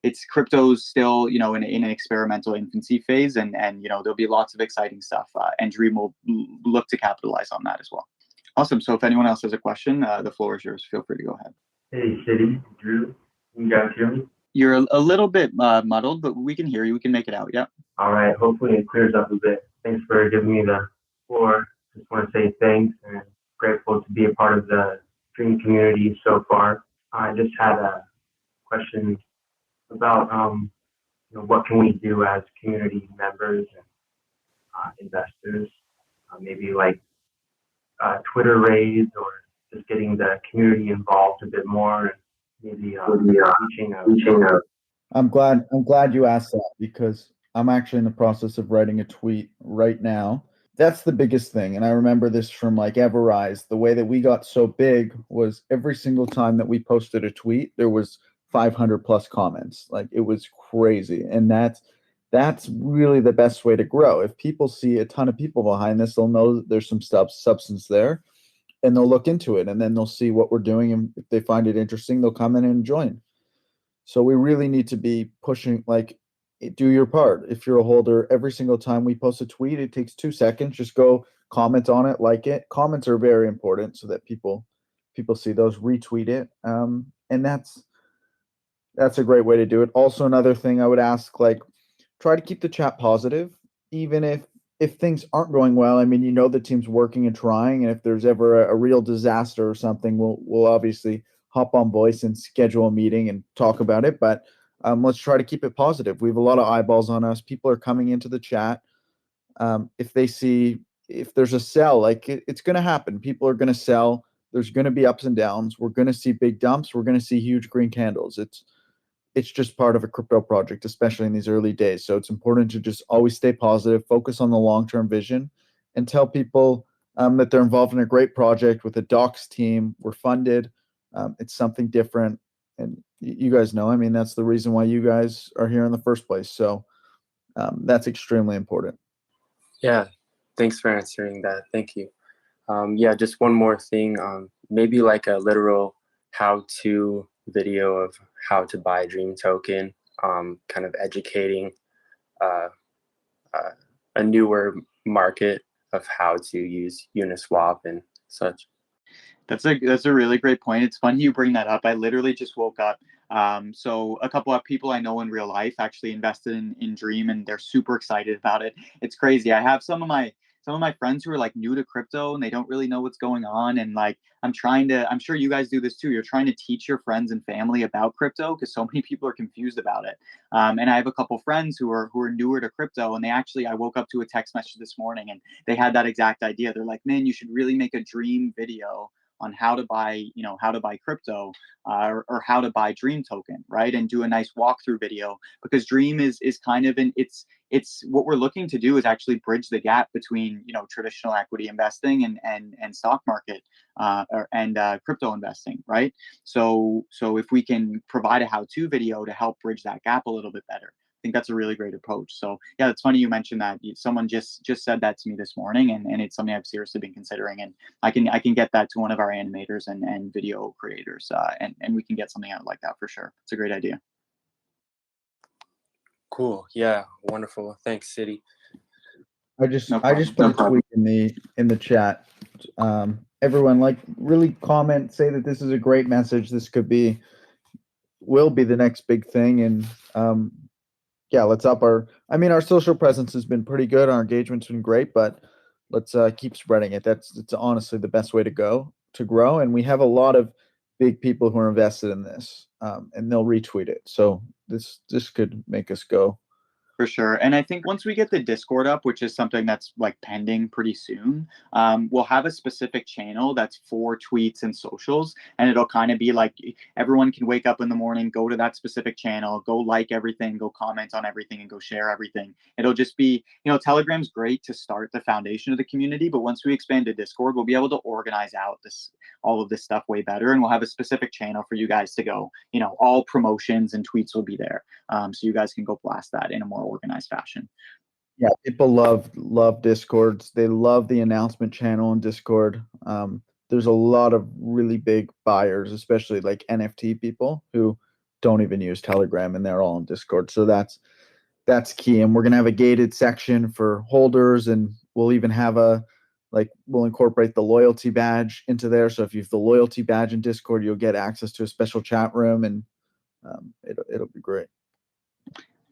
it's crypto's still in an experimental infancy phase, and there'll be lots of exciting stuff, and Dream will look to capitalize on that as well. Awesome. So if anyone else has a question, the floor is yours. Feel free to go ahead. Hey, City, Drew, can you guys hear me? You're a little bit muddled, but we can hear you. We can make it out. Yeah. All right. Hopefully it clears up a bit. Thanks for giving me the floor. Just want to say thanks and grateful to be a part of the Dream community so far. I just had a question about what can we do as community members and investors, maybe like Twitter raids or just getting the community involved a bit more, and maybe reaching out. I'm glad you asked that, because I'm actually in the process of writing a tweet right now. That's the biggest thing. And I remember this from like Everrise. The way that we got so big was every single time that we posted a tweet, there was 500 plus comments. Like, it was crazy. And that's really the best way to grow. If people see a ton of people behind this, they'll know that there's some substance there, and they'll look into it, and then they'll see what we're doing. And if they find it interesting, they'll come in and join. So we really need to be pushing, like, do your part. If you're a holder, every single time we post a tweet, it takes 2 seconds. Just go comment on it, like it. Comments are very important so that people see those, retweet it. And that's a great way to do it. Also, another thing I would ask, like, try to keep the chat positive, even if things aren't going well. I mean, the team's working and trying, and if there's ever a real disaster or something, we'll obviously hop on voice and schedule a meeting and talk about it. But let's try to keep it positive. We have a lot of eyeballs on us. People are coming into the chat. If there's a sell, like it's going to happen. People are going to sell. There's going to be ups and downs. We're going to see big dumps. We're going to see huge green candles. It's just part of a crypto project, especially in these early days. So it's important to just always stay positive, focus on the long-term vision, and tell people that they're involved in a great project with a docs team. We're funded. It's something different. And you guys know, I mean, that's the reason why you guys are here in the first place. So that's extremely important. Yeah, thanks for answering that. Thank you. Yeah, just one more thing. Maybe like a literal how-to video of how to buy Dream token, kind of educating a newer market of how to use Uniswap and such. That's a really great point. It's funny you bring that up. I literally just woke up. So a couple of people I know in real life actually invested in Dream, and they're super excited about it. It's crazy. I have some of my friends who are like new to crypto, and they don't really know what's going on. And like, I'm sure you guys do this too. You're trying to teach your friends and family about crypto because so many people are confused about it. And I have a couple friends who are newer to crypto, and I woke up to a text message this morning, and they had that exact idea. They're like, man, you should really make a Dream video on how to buy crypto, or how to buy Dream token, right? And do a nice walkthrough video, because Dream is kind of it's what we're looking to do is actually bridge the gap between traditional equity investing and stock market and crypto investing, right? So if we can provide a how-to video to help bridge that gap a little bit better, think that's a really great approach. So yeah, it's funny you mentioned that. Someone just said that to me this morning, and it's something I've seriously been considering. And I can get that to one of our animators and video creators, and we can get something out like that for sure. It's a great idea. Cool. Yeah. Wonderful. Thanks, City. I just put a tweet in the chat. Everyone, like, really comment, say that this is a great message. This will be the next big thing. And yeah, let's up our social presence has been pretty good. Our engagement's been great, but let's keep spreading it. It's honestly the best way to grow. And we have a lot of big people who are invested in this, and they'll retweet it. So this could make us go. For sure. And I think once we get the Discord up, which is something that's like pending pretty soon, we'll have a specific channel that's for tweets and socials. And it'll kind of be like everyone can wake up in the morning, go to that specific channel, go like everything, go comment on everything, and go share everything. It'll just be, Telegram's great to start the foundation of the community. But once we expand to Discord, we'll be able to organize out all of this stuff way better. And we'll have a specific channel for you guys to go, all promotions and tweets will be there. So you guys can go blast that in a more organized fashion. Yeah, people love Discords. They love the announcement channel in Discord. There's a lot of really big buyers, especially like NFT people who don't even use Telegram, and they're all in Discord. So that's key. And we're gonna have a gated section for holders, and we'll even have we'll incorporate the loyalty badge into there. So if you have the loyalty badge in Discord, you'll get access to a special chat room, and it'll be great.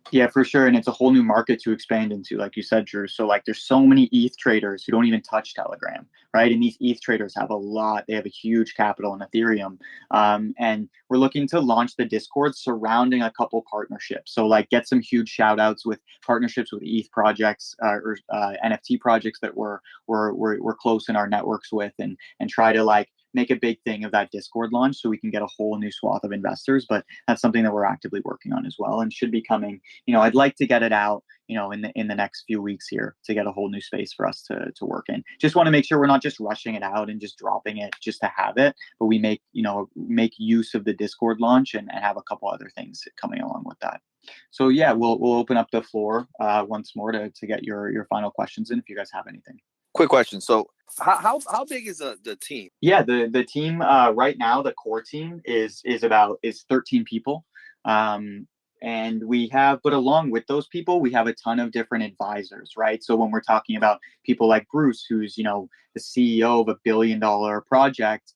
Yeah, for sure. And it's a whole new market to expand into, like you said, Drew. So there's so many ETH traders who don't even touch Telegram, right? And these ETH traders have they have a huge capital in Ethereum. And we're looking to launch the Discord surrounding a couple partnerships. So get some huge shout outs with partnerships with ETH projects or NFT projects that we're close in our networks with, and try to make a big thing of that Discord launch so we can get a whole new swath of investors. But that's something that we're actively working on as well, and should be coming. I'd like to get it out, in the next few weeks here, to get a whole new space for us to work in. Just want to make sure we're not just rushing it out and just dropping it just to have it, but we make use of the Discord launch and have a couple other things coming along with that. So yeah, we'll open up the floor once more to get your final questions in if you guys have anything. Quick question. So how big is the team? Yeah, the team right now, the core team is 13 people. And but along with those people, we have a ton of different advisors, right? So when we're talking about people like Bruce, who's, the CEO of $1 billion project,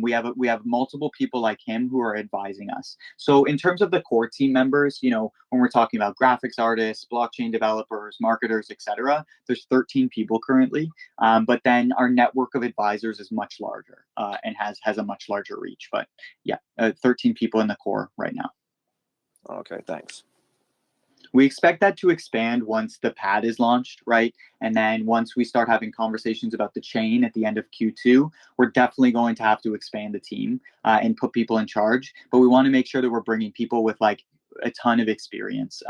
we have multiple people like him who are advising us. So in terms of the core team members, when we're talking about graphics artists, blockchain developers, marketers, etc., there's 13 people currently. But then our network of advisors is much larger and has a much larger reach. But yeah, 13 people in the core right now. Okay, thanks. We expect that to expand once the pad is launched, right? And then once we start having conversations about the chain at the end of Q2, we're definitely going to have to expand the team and put people in charge. But we want to make sure that we're bringing people with a ton of experience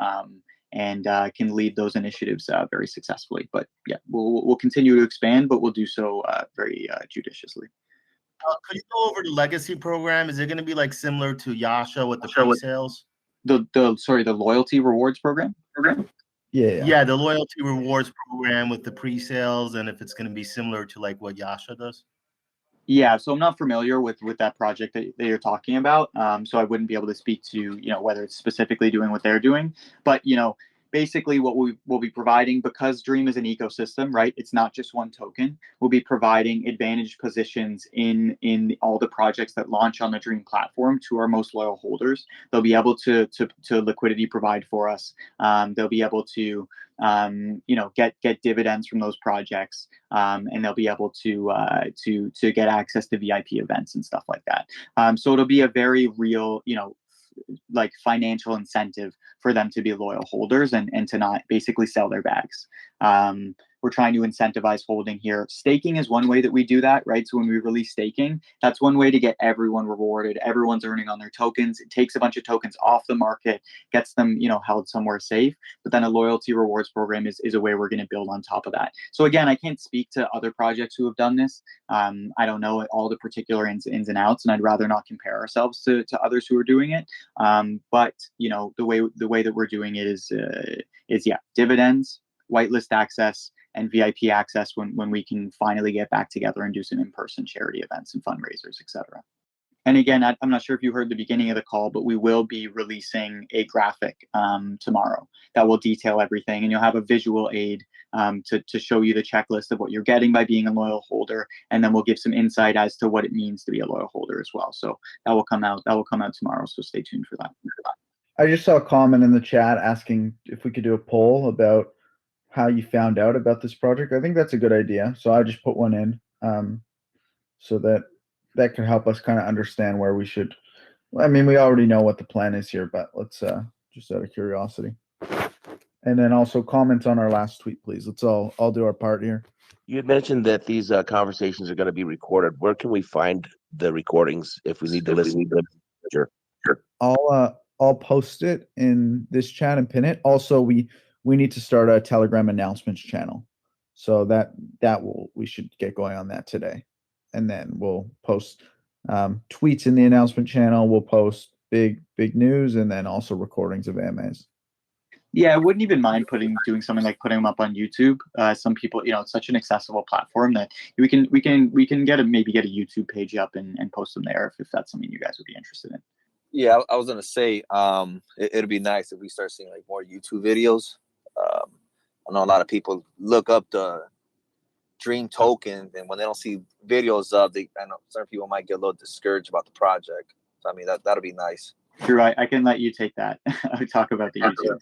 and can lead those initiatives very successfully. But yeah, we'll continue to expand, but we'll do so very judiciously. Could you go over the legacy program? Is it going to be similar to Yasha with the pre-sales? The loyalty rewards program? Yeah, the loyalty rewards program with the pre-sales, and if it's going to be similar to what Yasha does. Yeah, so I'm not familiar with that project that you're talking about, so I wouldn't be able to speak to whether it's specifically doing what they're doing. But basically what we will be providing, because Dream is an ecosystem, right? It's not just one token. We'll be providing advantaged positions in all the projects that launch on the Dream platform to our most loyal holders. They'll be able to liquidity provide for us. They'll be able to get dividends from those projects, and they'll be able to get access to VIP events and stuff like that. So it'll be a very real, financial incentive for them to be loyal holders and to not basically sell their bags. we're trying to incentivize holding here. Staking is one way that we do that, right? So when we release staking, that's one way to get everyone rewarded. Everyone's earning on their tokens. It takes a bunch of tokens off the market, gets them, held somewhere safe. But then a loyalty rewards program is a way we're going to build on top of that. So again, I can't speak to other projects who have done this. I don't know all the particular ins and outs, and I'd rather not compare ourselves to others who are doing it. But the way that we're doing it is dividends, whitelist access, and VIP access when we can finally get back together and do some in-person charity events and fundraisers, etc. And again, I'm not sure if you heard the beginning of the call, but we will be releasing a graphic tomorrow that will detail everything, and you'll have a visual aid to show you the checklist of what you're getting by being a loyal holder, and then we'll give some insight as to what it means to be a loyal holder as well. So that will come out tomorrow. So stay tuned for that. I just saw a comment in the chat asking if we could do a poll about how you found out about this project. I think that's a good idea. So I just put one in so that can help us kind of understand where we should. I mean, we already know what the plan is here, but let's just out of curiosity. And then also comment on our last tweet, please. Let's all do our part here. You had mentioned that these conversations are going to be recorded. Where can we find the recordings if we need to listen to them? Sure. I'll post it in this chat and pin it. Also, we need to start a Telegram announcements channel, so we should get going on that today, and then we'll post tweets in the announcement channel. We'll post big news, and then also recordings of AMAs. Yeah, I wouldn't even mind doing something like putting them up on YouTube. Some people, it's such an accessible platform that we can maybe get a YouTube page up and post them there if that's something you guys would be interested in. Yeah, I was gonna say, it'd be nice if we start seeing like more YouTube videos. I know a lot of people look up the Dream token, and when they don't see videos of, I know certain people might get a little discouraged about the project. So I mean, that'll be nice. Drew, I can let you take that. I talk about the YouTube.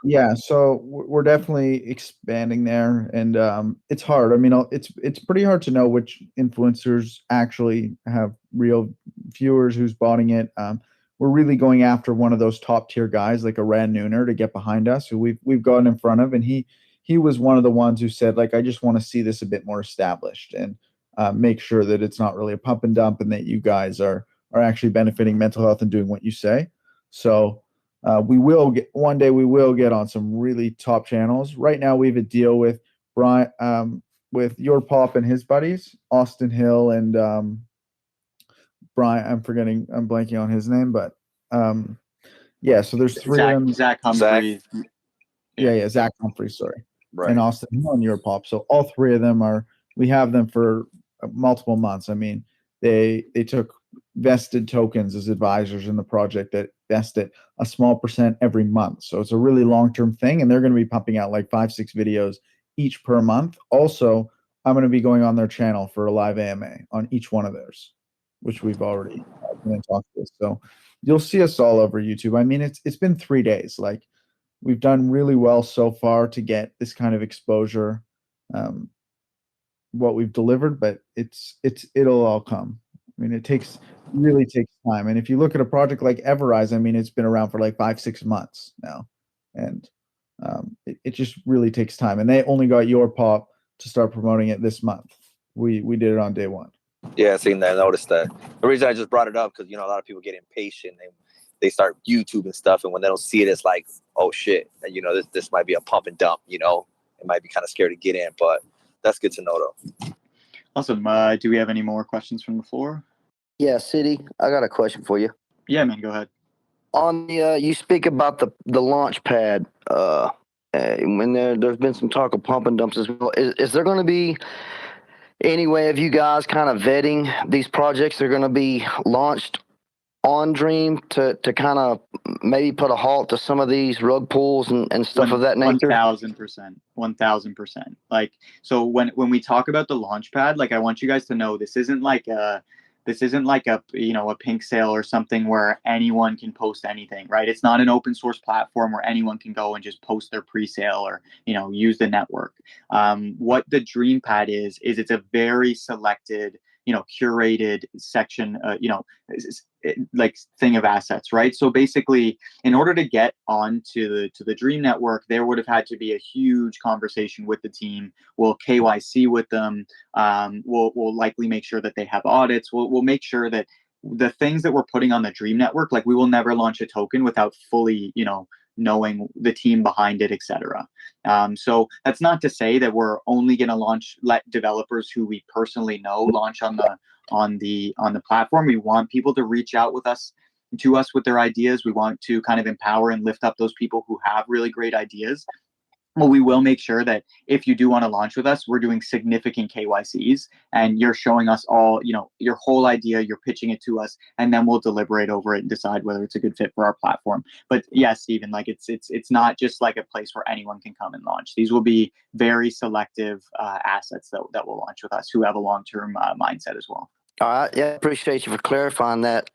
Yeah, so we're definitely expanding there, and it's hard. I mean, it's pretty hard to know which influencers actually have real viewers who's botting it. We're really going after one of those top tier guys like a Rand Nooner to get behind us, who we've gotten in front of, and he was one of the ones who said, like, I just want to see this a bit more established and make sure that it's not really a pump and dump, and that you guys are actually benefiting mental health and doing what you say. So. We will get on some really top channels. Right now, we have a deal with Brian, with Your Pop and his buddies, Austin Hill and Brian. I'm blanking on his name, but yeah. So there's three of them. Zach Humphrey. Yeah, Zach Humphrey. Sorry, right. And Austin Hill and Your Pop. So all three of them we have them for multiple months. I mean, they took vested tokens as advisors in the project that vested a small percent every month. So it's a really long-term thing, and they're going to be pumping out like 5-6 videos each per month. Also, I'm going to be going on their channel for a live AMA on each one of theirs, which we've already been talking with. So you'll see us all over YouTube. I mean, it's been 3 days. Like, we've done really well so far to get this kind of exposure, what we've delivered, but it'll all come. I mean, it really takes time. And if you look at a project like Everrise, I mean, it's been around for like 5-6 months now, and it just really takes time. And they only got Your Pop to start promoting it this month. We did it on day one. Yeah, I seen that. I noticed that. The reason I just brought it up because a lot of people get impatient and they start YouTube and stuff, and when they don't see it, it's like, oh shit, and this might be a pump and dump. It might be kind of scary to get in, but that's good to know though. Awesome. Do we have any more questions from the floor? Yeah, City, I got a question for you. Yeah, man, go ahead. On the you speak about the launch pad, when there's been some talk of pump and dumps as well. Is there going to be any way of you guys kind of vetting these projects? They're going to be launched on Dream to kind of maybe put a halt to some of these rug pulls and stuff of that nature? 1,000%. Like, so when we talk about the launch pad, like, I want you guys to know this isn't like a a pink sale or something where anyone can post anything, right? It's not an open source platform where anyone can go and just post their pre-sale or use the network. What the Dream Pad is it's a very selected curated section, like thing of assets, right? So basically, in order to get onto the Dream Network, there would have had to be a huge conversation with the team. We'll KYC with them. We'll likely make sure that they have audits. We'll make sure that the things that we're putting on the Dream Network, like we will never launch a token without fully, knowing the team behind it, etc. So that's not to say that we're only going to let developers who we personally know launch on the platform. We want people to reach out to us with their ideas. We want to kind of empower and lift up those people who have really great ideas. Well, we will make sure that if you do want to launch with us, we're doing significant KYCs and you're showing us all, your whole idea, you're pitching it to us, and then we'll deliberate over it and decide whether it's a good fit for our platform. But yes, Stephen, like it's not just like a place where anyone can come and launch. These will be very selective assets that will launch with us who have a long-term mindset as well. All right. Yeah, appreciate you for clarifying that.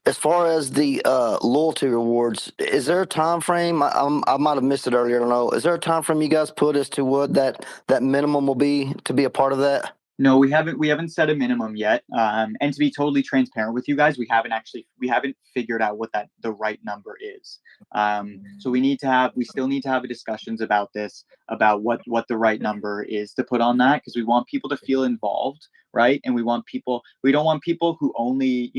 As far as the loyalty rewards, is there a time frame? I might have missed it earlier. I don't know. Is there a time frame you guys put as to what that minimum will be to be a part of that? No, we haven't set a minimum yet. And to be totally transparent with you guys, we haven't figured out what the right number is. So we still need to have discussions about this, about what the right number is to put on that, because we want people to feel involved, right? And we don't want people who only,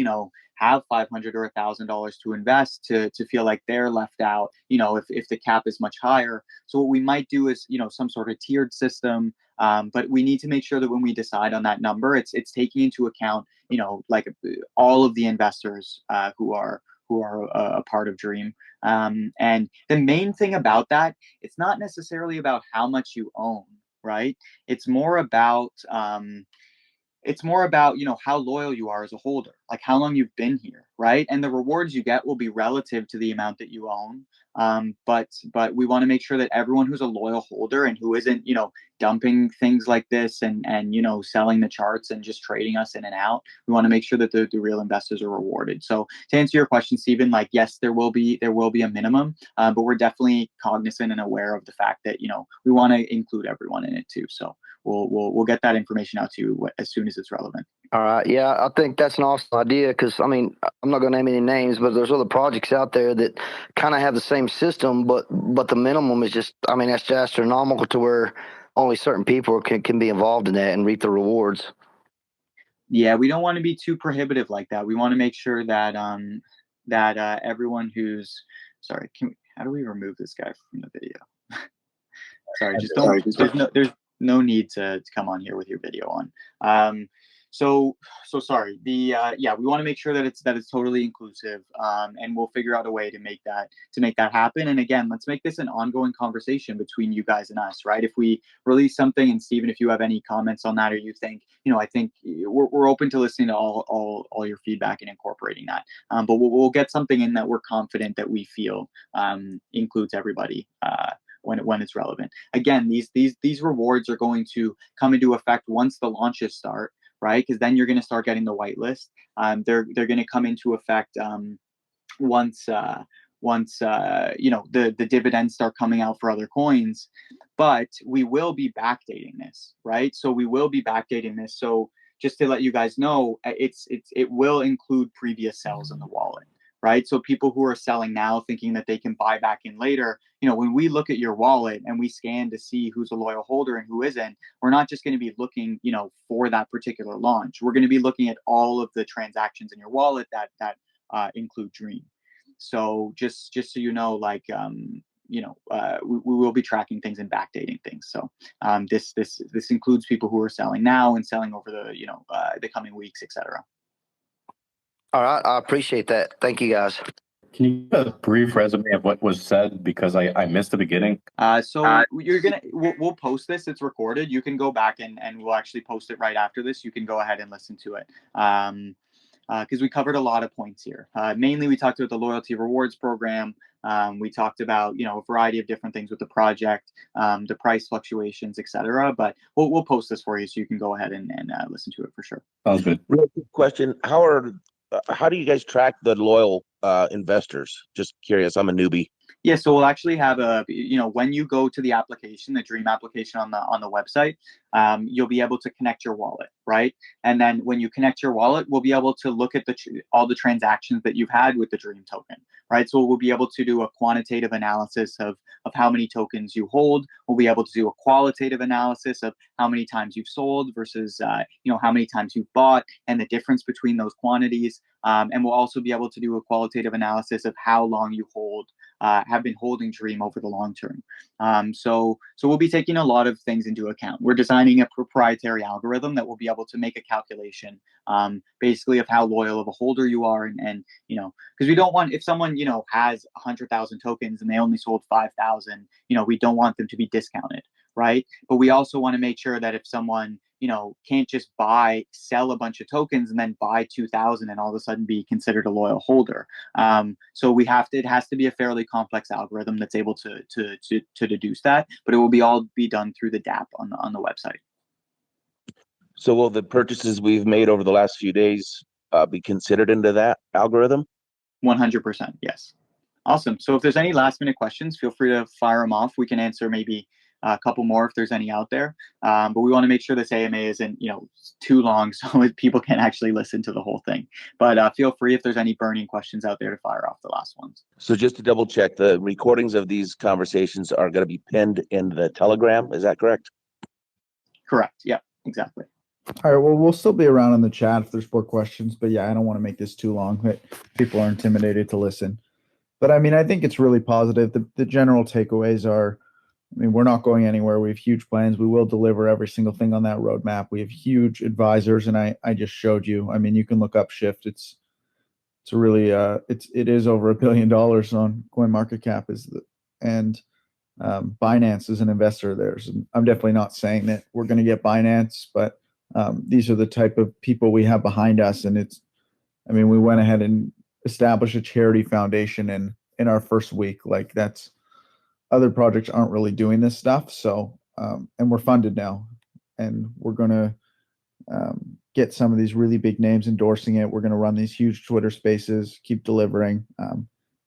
have $500 or $1,000 to invest to feel like they're left out, if the cap is much higher. So what we might do is, some sort of tiered system. But we need to make sure that when we decide on that number, it's taking into account, like all of the investors who are a part of Dream. And the main thing about that, it's not necessarily about how much you own, right? It's more about how loyal you are as a holder, like how long you've been here, right? And the rewards you get will be relative to the amount that you own. But we want to make sure that everyone who's a loyal holder and who isn't, dumping things like this and selling the charts and just trading us in and out, we want to make sure that the real investors are rewarded. So to answer your question, Stephen, like, yes, there will be a minimum, but we're definitely cognizant and aware of the fact that, we want to include everyone in it too. So we'll get that information out to you as soon as it's relevant. All right. Yeah, I think that's an awesome idea because, I'm not going to name any names, but there's other projects out there that kind of have the same system, but the minimum is just, that's just astronomical to where only certain people can be involved in that and reap the rewards. Yeah, we don't want to be too prohibitive like that. We want to make sure that everyone who's sorry, how do we remove this guy from the video? Sorry, just don't. There's no need to come on here with your video on. So sorry. We want to make sure that it's totally inclusive, and we'll figure out a way to make that happen. And again, let's make this an ongoing conversation between you guys and us, right? If we release something, and Stephen, if you have any comments on that, or you think, I think we're open to listening to all your feedback and incorporating that. But we'll get something in that we're confident that we feel includes everybody. When it's relevant. Again, these rewards are going to come into effect once the launches start, right? Because then you're going to start getting the whitelist. They're going to come into effect once the dividends start coming out for other coins. But we will be backdating this, right? So we will be backdating this. So just to let you guys know, it will include previous sells in the wallet. Right. So people who are selling now thinking that they can buy back in later, when we look at your wallet and we scan to see who's a loyal holder and who isn't, we're not just going to be looking, for that particular launch. We're going to be looking at all of the transactions in your wallet that include Dream. So just so you know, like, we will be tracking things and backdating things. So this includes people who are selling now and selling over the coming weeks, etc. All right. I appreciate that. Thank you, guys. Can you give a brief resume of what was said, because I missed the beginning? We'll post this. It's recorded. You can go back and we'll actually post it right after this. You can go ahead and listen to it. Because we covered a lot of points here. Mainly, we talked about the loyalty rewards program. We talked about a variety of different things with the project, the price fluctuations, etc. But we'll post this for you so you can go ahead and listen to it for sure. Sounds good. Real quick question: how do you guys track the loyal investors? Just curious. I'm a newbie. Yeah, so we'll actually have when you go to the application, the Dream application on the website, you'll be able to connect your wallet, right? And then when you connect your wallet, we'll be able to look at all the transactions that you've had with the Dream token, right? So we'll be able to do a quantitative analysis of how many tokens you hold. We'll be able to do a qualitative analysis of how many times you've sold versus how many times you've bought and the difference between those quantities. And we'll also be able to do a qualitative analysis of how long you have been holding Dream over the long term. So we'll be taking a lot of things into account. We're designing a proprietary algorithm that will be able to make a calculation, basically of how loyal of a holder you are, and because we don't want, if someone has 100,000 tokens and they only sold 5,000, we don't want them to be discounted, right? But we also want to make sure that if someone can't just sell a bunch of tokens and then buy 2,000 and all of a sudden be considered a loyal holder. So it has to be a fairly complex algorithm that's able to deduce that, but it will all be done through the DApp on the website. So will the purchases we've made over the last few days be considered into that algorithm? 100%, yes. Awesome. So if there's any last minute questions, feel free to fire them off. We can answer maybe a couple more if there's any out there. But we want to make sure this AMA isn't too long so people can actually listen to the whole thing. But feel free if there's any burning questions out there to fire off the last ones. So just to double check, the recordings of these conversations are going to be pinned in the Telegram. Is that correct? Correct. Yeah, exactly. All right, well, we'll still be around in the chat if there's more questions, but yeah, I don't want to make this too long that people are intimidated to listen. But I mean, I think it's really positive. The general takeaways are, I mean, we're not going anywhere. We have huge plans. We will deliver every single thing on that roadmap. We have huge advisors, and I just showed you. I mean, you can look up Shift. It's really it is over $1 billion on CoinMarketCap and Binance is an investor of theirs. And I'm definitely not saying that we're going to get Binance, but these are the type of people we have behind us. And we went ahead and established a charity foundation in our first week. Like other projects aren't really doing this stuff. So, and we're funded now, and we're going to get some of these really big names endorsing it. We're going to run these huge Twitter spaces, keep delivering,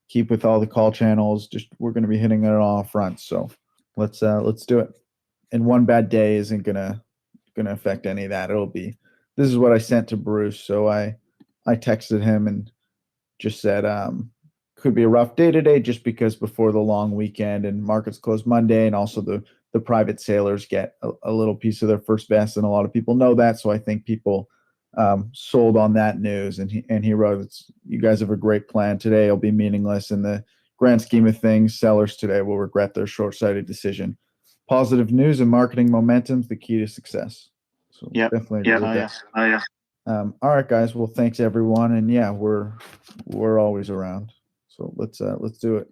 keep with all the call channels. We're going to be hitting it on all fronts. So let's do it. And one bad day isn't going to affect any of that. This is what I sent to Bruce. So I texted him and just said, could be a rough day today just because before the long weekend and markets close Monday, and also the private sailors get a little piece of their first best, and a lot of people know that. So I think people sold on that news, and he wrote, you guys have a great plan. Today it'll be meaningless in the grand scheme of things. Sellers today will regret their short-sighted decision. Positive news and marketing momentum's the key to success. So yeah, definitely. yeah. All right, guys. Well, thanks everyone, and yeah, we're always around. So let's do it.